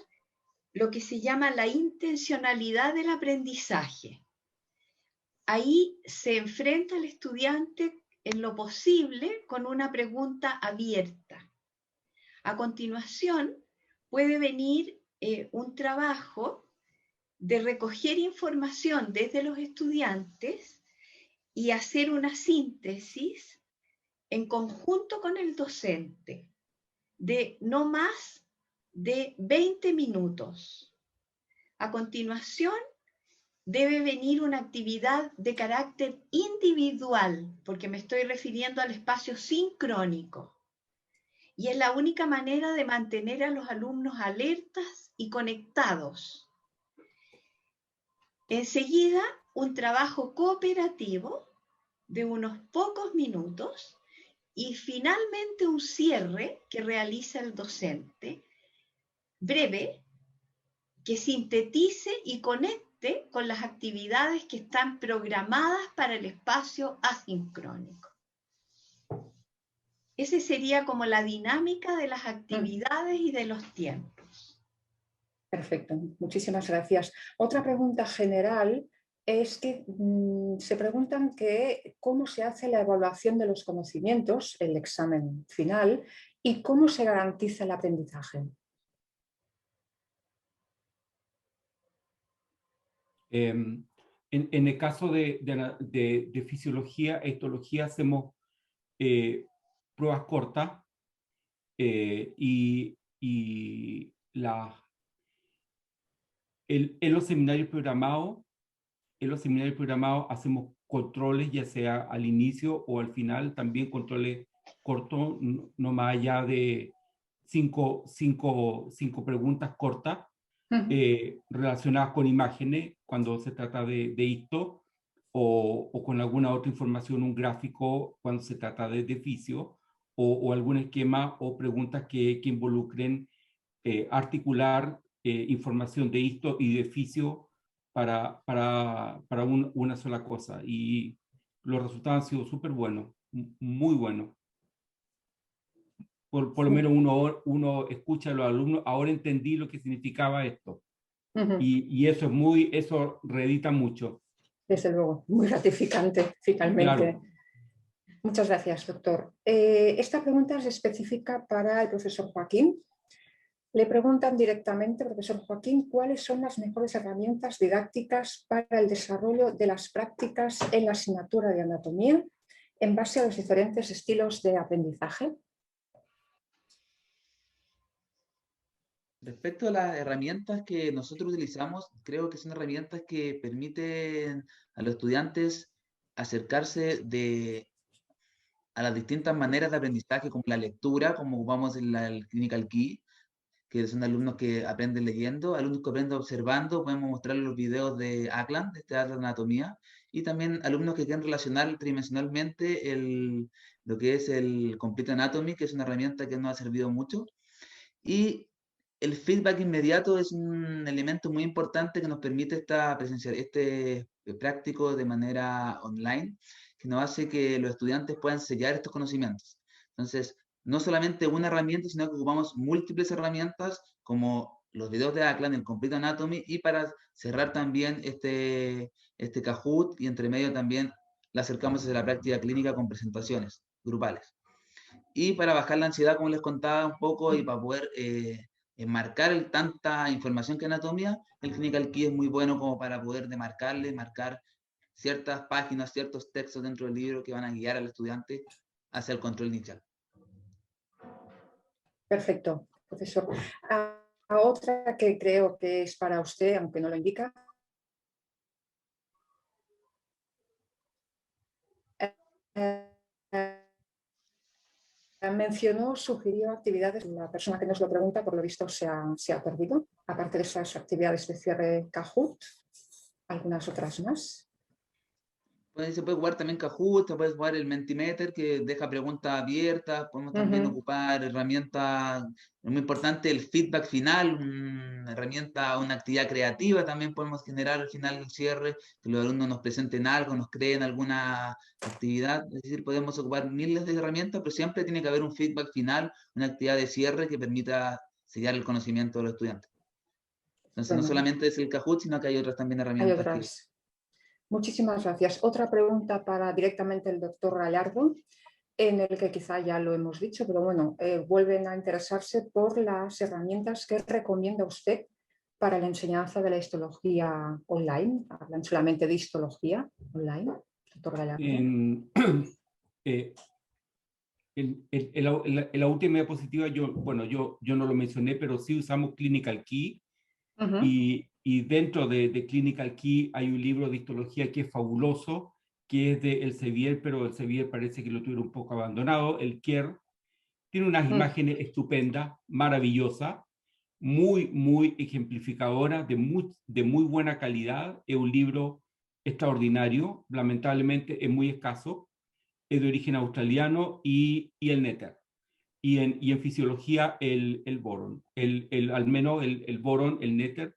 lo que se llama la intencionalidad del aprendizaje. Ahí se enfrenta al estudiante en lo posible con una pregunta abierta. A continuación, puede venir un trabajo de recoger información desde los estudiantes y hacer una síntesis en conjunto con el docente de no más de 20 minutos. A continuación, debe venir una actividad de carácter individual, porque me estoy refiriendo al espacio sincrónico. Y es la única manera de mantener a los alumnos alertas y conectados. Enseguida, un trabajo cooperativo de unos pocos minutos y finalmente un cierre que realiza el docente, breve, que sintetice y conecte con las actividades que están programadas para el espacio asincrónico. Esa sería como la dinámica de las actividades y de los tiempos. Perfecto, muchísimas gracias. Otra pregunta general es que se preguntan cómo se hace la evaluación de los conocimientos, el examen final, y cómo se garantiza el aprendizaje. En el caso de fisiología e histología hacemos pruebas cortas y en los seminarios programados hacemos controles, ya sea al inicio o al final, también controles cortos, no más allá de cinco preguntas cortas relacionadas con imágenes, cuando se trata de histo, o con alguna otra información, un gráfico, cuando se trata de fisio, o algún esquema o preguntas que involucren articular información de histo y de fisio para una sola cosa. Y los resultados han sido súper buenos, muy buenos. Por lo menos uno escucha a los alumnos, ahora entendí lo que significaba esto. Y eso reedita mucho. Desde luego, muy gratificante, finalmente. Claro. Muchas gracias, doctor. Esta pregunta es específica para el profesor Joaquín. Le preguntan directamente, profesor Joaquín, ¿cuáles son las mejores herramientas didácticas para el desarrollo de las prácticas en la asignatura de anatomía en base a los diferentes estilos de aprendizaje? Respecto a las herramientas que nosotros utilizamos, creo que son herramientas que permiten a los estudiantes acercarse a las distintas maneras de aprendizaje, como la lectura, como ocupamos en el Clinical Key, que son alumnos que aprenden leyendo, alumnos que aprenden observando, podemos mostrarles los videos de Akland, de este Atlas de Anatomía, y también alumnos que quieren relacionar tridimensionalmente lo que es el Complete Anatomy, que es una herramienta que nos ha servido mucho. Y el feedback inmediato es un elemento muy importante que nos permite este práctico de manera online, que nos hace que los estudiantes puedan sellar estos conocimientos. Entonces, no solamente una herramienta, sino que ocupamos múltiples herramientas como los videos de ACLAN, el Complete Anatomy, y para cerrar también este Kahoot, y entre medio también la acercamos hacia la práctica clínica con presentaciones grupales. Y para bajar la ansiedad, como les contaba un poco, y para poder enmarcar tanta información que anatomía, el Clinical Key es muy bueno como para poder marcar ciertas páginas, ciertos textos dentro del libro que van a guiar al estudiante hacia el control inicial. Perfecto, profesor. A otra que creo que es para usted, aunque no lo indica. Mencionó, sugirió actividades. La persona que nos lo pregunta, por lo visto, se ha perdido. Aparte de esas actividades de cierre Kahoot, ¿algunas otras más? Pues se puede jugar también Kahoot, se puede jugar el Mentimeter, que deja preguntas abiertas. Podemos también ocupar herramientas, muy importante, el feedback final, una herramienta, una actividad creativa. También podemos generar al final del cierre, que los alumnos nos presenten algo, nos creen alguna actividad. Es decir, podemos ocupar miles de herramientas, pero siempre tiene que haber un feedback final, una actividad de cierre que permita sellar el conocimiento de los estudiantes. Entonces, no solamente es el Kahoot, sino que hay otras también herramientas. Hay otras. Muchísimas gracias. Otra pregunta para directamente el doctor Gallardo, en el que quizá ya lo hemos dicho, pero bueno, vuelven a interesarse por las herramientas que recomienda usted para la enseñanza de la histología online. ¿Hablan solamente de histología online, doctor Gallardo? En la última diapositiva, yo no lo mencioné, pero sí usamos Clinical Key. Y dentro de Clinical Key hay un libro de histología que es fabuloso, que es de Elsevier, pero Elsevier parece que lo tuvieron un poco abandonado. El Kier tiene unas imágenes estupendas, maravillosas, muy ejemplificadoras, de muy buena calidad. Es un libro extraordinario, lamentablemente es muy escaso, es de origen australiano, y el Netter. Y en fisiología el boron, al menos el boron, el Netter,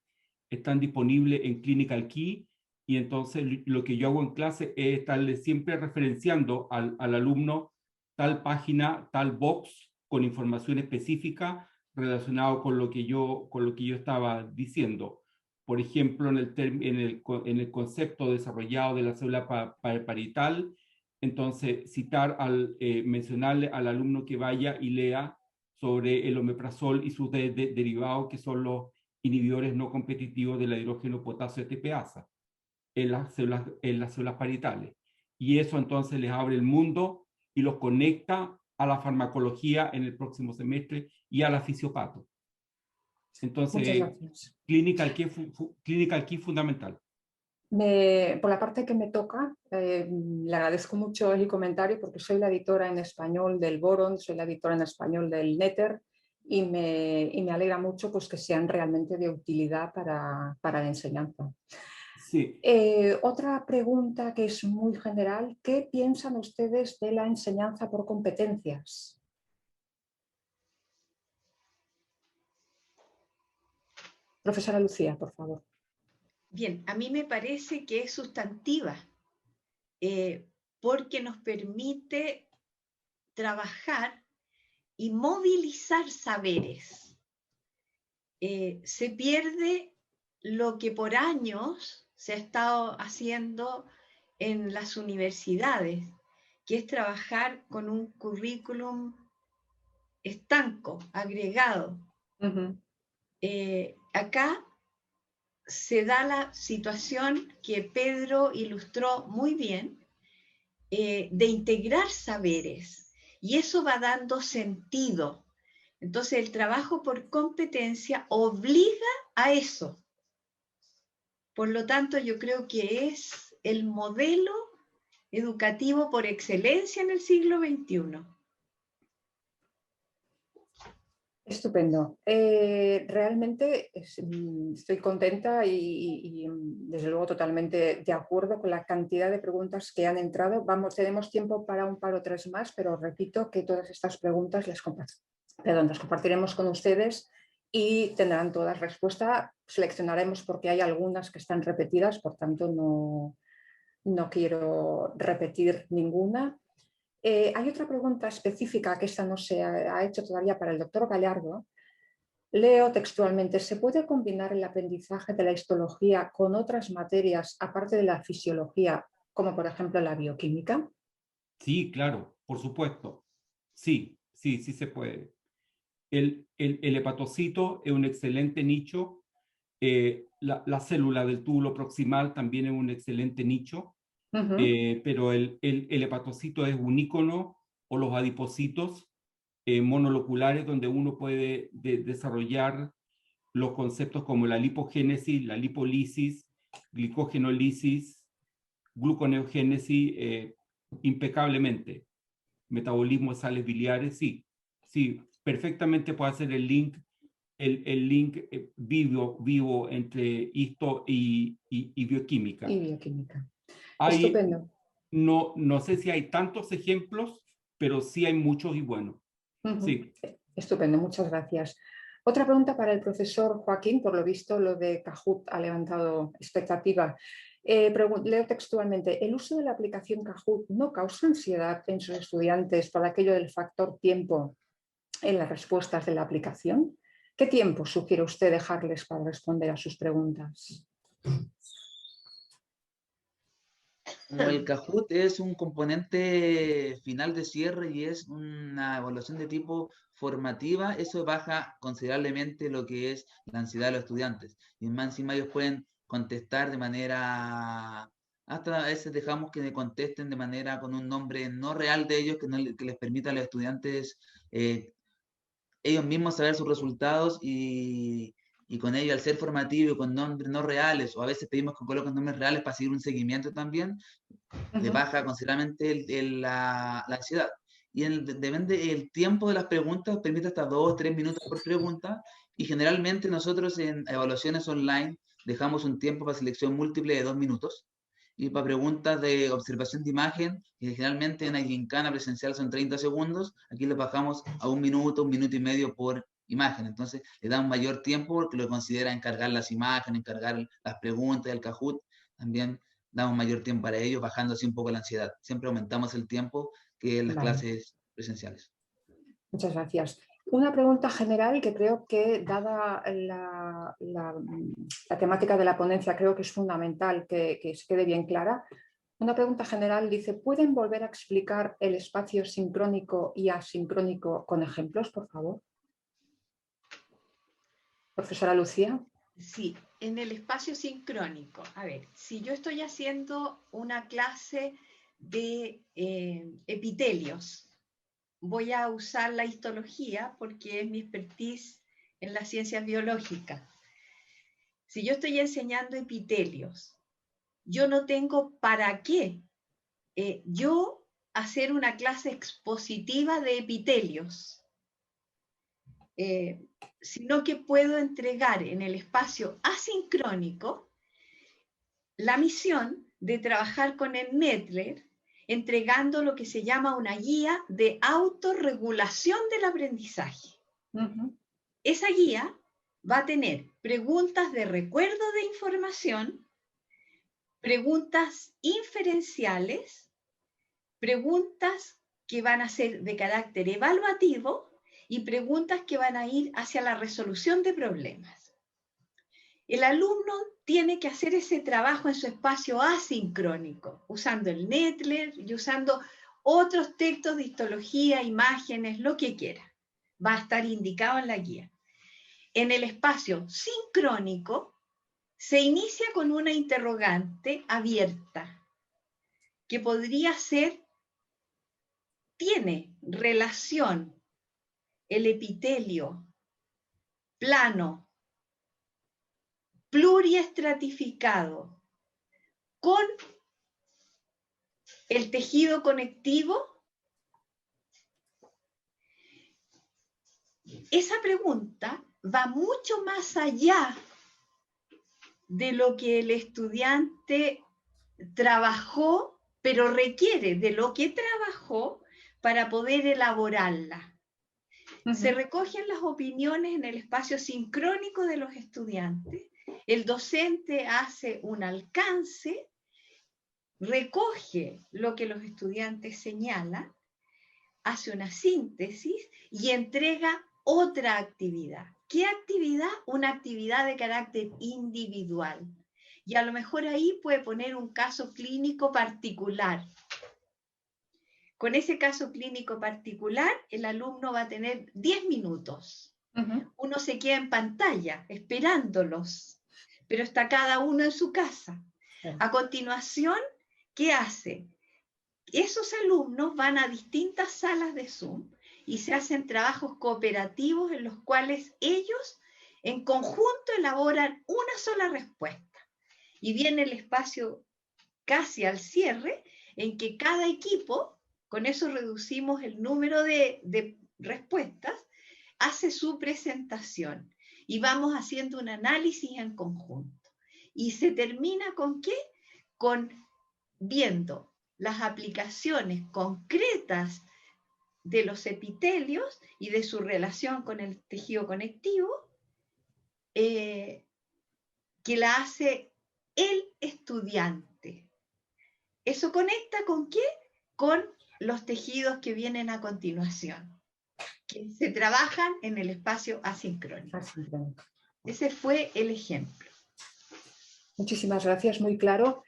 están disponibles en Clinical Key, y entonces lo que yo hago en clase es estarle siempre referenciando al alumno tal página, tal box, con información específica relacionada con lo que yo estaba diciendo. Por ejemplo, en el concepto desarrollado de la célula parietal, entonces mencionarle al alumno que vaya y lea sobre el omeprazol y sus derivados, que son los inhibidores no competitivos del hidrógeno potasio ATPasa en las células parietales. Y eso entonces les abre el mundo y los conecta a la farmacología en el próximo semestre y a la fisiopato. Entonces, Clinical Key fundamental. Por la parte que me toca, le agradezco mucho el comentario, porque soy la editora en español del boron, soy la editora en español del Netter, y me alegra mucho pues, que sean realmente de utilidad para la enseñanza. Sí. Otra pregunta que es muy general: ¿qué piensan ustedes de la enseñanza por competencias? Profesora Lucía, por favor. Bien, a mí me parece que es sustantiva, porque nos permite trabajar y movilizar saberes. Se pierde lo que por años se ha estado haciendo en las universidades, que es trabajar con un currículum estanco, agregado. Acá se da la situación que Pedro ilustró muy bien, de integrar saberes, y eso va dando sentido. Entonces el trabajo por competencia obliga a eso. Por lo tanto, yo creo que es el modelo educativo por excelencia en el siglo XXI. Estupendo. Realmente estoy contenta y desde luego totalmente de acuerdo con la cantidad de preguntas que han entrado. Tenemos tiempo para un par o tres más, pero repito que todas estas preguntas las compartiremos con ustedes y tendrán todas respuesta. Seleccionaremos porque hay algunas que están repetidas, por tanto no quiero repetir ninguna. Hay otra pregunta específica que esta no se ha hecho todavía para el doctor Gallardo. Leo textualmente: ¿se puede combinar el aprendizaje de la histología con otras materias aparte de la fisiología, como por ejemplo la bioquímica? Sí, claro, por supuesto. Sí, sí, sí se puede. El hepatocito es un excelente nicho. La célula del túbulo proximal también es un excelente nicho. Pero el hepatocito es un ícono, o los adipocitos monoloculares, donde uno puede desarrollar los conceptos como la lipogénesis, la lipolisis, glicógenolisis, gluconeogénesis impecablemente. Metabolismo de sales biliares, sí, sí, perfectamente puede hacer el link vivo entre histo y bioquímica. Y bioquímica. Hay, Estupendo. no sé si hay tantos ejemplos, pero sí hay muchos y buenos. Sí. Estupendo, muchas gracias. Otra pregunta para el profesor Joaquín. Por lo visto, lo de Kahoot ha levantado expectativa. Leo textualmente: ¿el uso de la aplicación Kahoot no causa ansiedad en sus estudiantes por aquello del factor tiempo en las respuestas de la aplicación? ¿Qué tiempo sugiere usted dejarles para responder a sus preguntas? Como el Kahoot es un componente final de cierre y es una evaluación de tipo formativa, eso baja considerablemente lo que es la ansiedad de los estudiantes. Y más encima ellos pueden contestar de manera, hasta a veces dejamos que contesten de manera con un nombre no real de ellos, que les permita a los estudiantes ellos mismos saber sus resultados y con ello, al ser formativo y con nombres no reales, o a veces pedimos que coloquen nombres reales para seguir un seguimiento también, le baja considerablemente la ansiedad. Y depende el tiempo de las preguntas, permite hasta 2 o 3 minutos por pregunta, y generalmente nosotros en evaluaciones online dejamos un tiempo para selección múltiple de 2 minutos, y para preguntas de observación de imagen, que generalmente en una gincana presencial son 30 segundos, aquí le bajamos a 1 minuto y medio por imagen. Entonces le dan mayor tiempo porque lo considera encargar las imágenes, encargar las preguntas, el Kahoot. También damos mayor tiempo para ello, bajando así un poco la ansiedad. Siempre aumentamos el tiempo que en las clases presenciales. Muchas gracias. Una pregunta general que creo que, dada la temática de la ponencia, creo que es fundamental que se quede bien clara. Una pregunta general dice: ¿pueden volver a explicar el espacio sincrónico y asincrónico con ejemplos, por favor? Profesora Lucía. Sí, en el espacio sincrónico. A ver, si yo estoy haciendo una clase de epitelios, voy a usar la histología porque es mi expertise en las ciencias biológicas. Si yo estoy enseñando epitelios, yo no tengo para qué yo hacer una clase expositiva de epitelios, sino que puedo entregar en el espacio asincrónico la misión de trabajar con el Nettler, entregando lo que se llama una guía de autorregulación del aprendizaje. Esa guía va a tener preguntas de recuerdo de información, preguntas inferenciales, preguntas que van a ser de carácter evaluativo y preguntas que van a ir hacia la resolución de problemas. El alumno tiene que hacer ese trabajo en su espacio asincrónico, usando el Nettler y usando otros textos de histología, imágenes, lo que quiera. Va a estar indicado en la guía. En el espacio sincrónico se inicia con una interrogante abierta, que podría ser: ¿tiene relación el epitelio plano pluriestratificado con el tejido conectivo? Esa pregunta va mucho más allá de lo que el estudiante trabajó, pero requiere de lo que trabajó para poder elaborarla. Se recogen las opiniones en el espacio sincrónico de los estudiantes. El docente hace un alcance, recoge lo que los estudiantes señalan, hace una síntesis y entrega otra actividad. ¿Qué actividad? Una actividad de carácter individual. Y a lo mejor ahí puede poner un caso clínico particular. Con ese caso clínico particular, el alumno va a tener 10 minutos. Uno se queda en pantalla esperándolos, pero está cada uno en su casa. A continuación, ¿qué hace? Esos alumnos van a distintas salas de Zoom y se hacen trabajos cooperativos en los cuales ellos en conjunto elaboran una sola respuesta. Y viene el espacio casi al cierre en que cada equipo, con eso reducimos el número de respuestas, hace su presentación y vamos haciendo un análisis en conjunto. Y se termina ¿con qué? Con viendo las aplicaciones concretas de los epitelios y de su relación con el tejido conectivo, que la hace el estudiante. ¿Eso conecta con qué? Con los tejidos que vienen a continuación, que se trabajan en el espacio asincrónico. Ese fue el ejemplo. Muchísimas gracias, muy claro.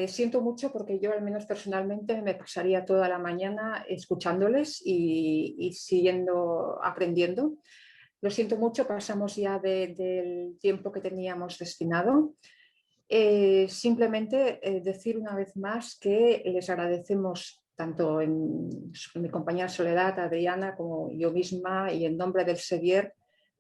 Siento mucho porque yo al menos personalmente me pasaría toda la mañana escuchándoles y siguiendo aprendiendo. Lo siento mucho, pasamos ya del tiempo que teníamos destinado. Simplemente decir una vez más que les agradecemos tanto en mi compañera Soledad, Adriana, como yo misma y en nombre del Sevier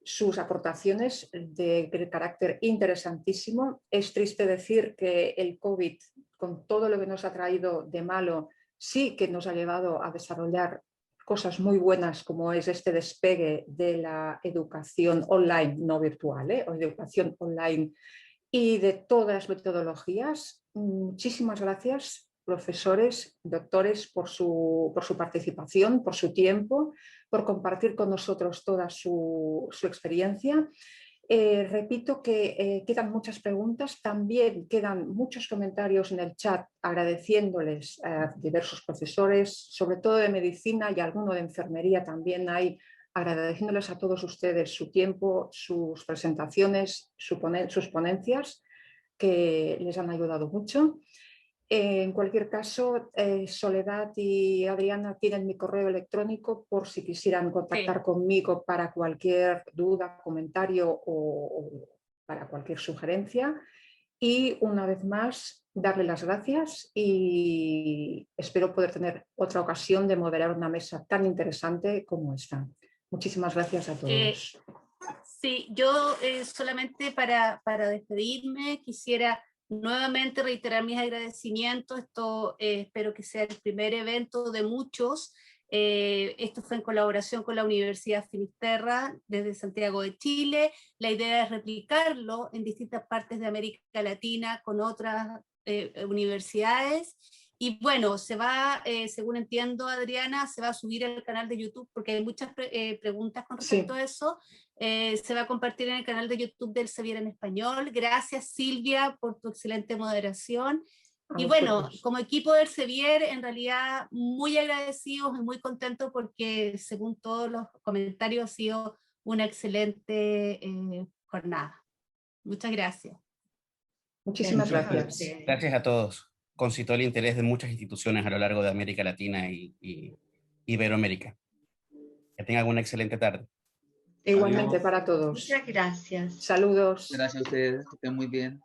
sus aportaciones de carácter interesantísimo. Es triste decir que el COVID, con todo lo que nos ha traído de malo, sí que nos ha llevado a desarrollar cosas muy buenas como es este despegue de la educación online, no virtual, o educación online y de todas las metodologías. Muchísimas gracias, profesores, doctores, por su participación, por su tiempo, por compartir con nosotros toda su experiencia. Repito que quedan muchas preguntas, también quedan muchos comentarios en el chat agradeciéndoles a diversos profesores, sobre todo de medicina y alguno de enfermería también hay, agradeciéndoles a todos ustedes su tiempo, sus presentaciones, sus ponencias, que les han ayudado mucho. En cualquier caso, Soledad y Adriana tienen mi correo electrónico por si quisieran contactar conmigo para cualquier duda, comentario o para cualquier sugerencia. Y una vez más, darle las gracias y espero poder tener otra ocasión de moderar una mesa tan interesante como esta. Muchísimas gracias a todos. Sí, yo solamente para despedirme quisiera nuevamente reiterar mis agradecimientos. Esto espero que sea el primer evento de muchos. Esto fue en colaboración con la Universidad Finisterra desde Santiago de Chile. La idea es replicarlo en distintas partes de América Latina con otras universidades. Y bueno, se va, según entiendo, Adriana, se va a subir al canal de YouTube porque hay muchas preguntas con respecto a eso. Se va a compartir en el canal de YouTube del Sevier en español. Gracias, Silvia, por tu excelente moderación. Y bueno, como equipo del Sevier, en realidad muy agradecidos y muy contentos porque, según todos los comentarios, ha sido una excelente jornada. Muchas gracias. Muchísimas gracias. Gracias a todos. Concitó el interés de muchas instituciones a lo largo de América Latina y Iberoamérica. Que tengan una excelente tarde. Igualmente. Adiós. Para todos. Muchas gracias. Saludos. Gracias a ustedes, que estén muy bien.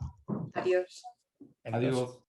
Adiós. Adiós.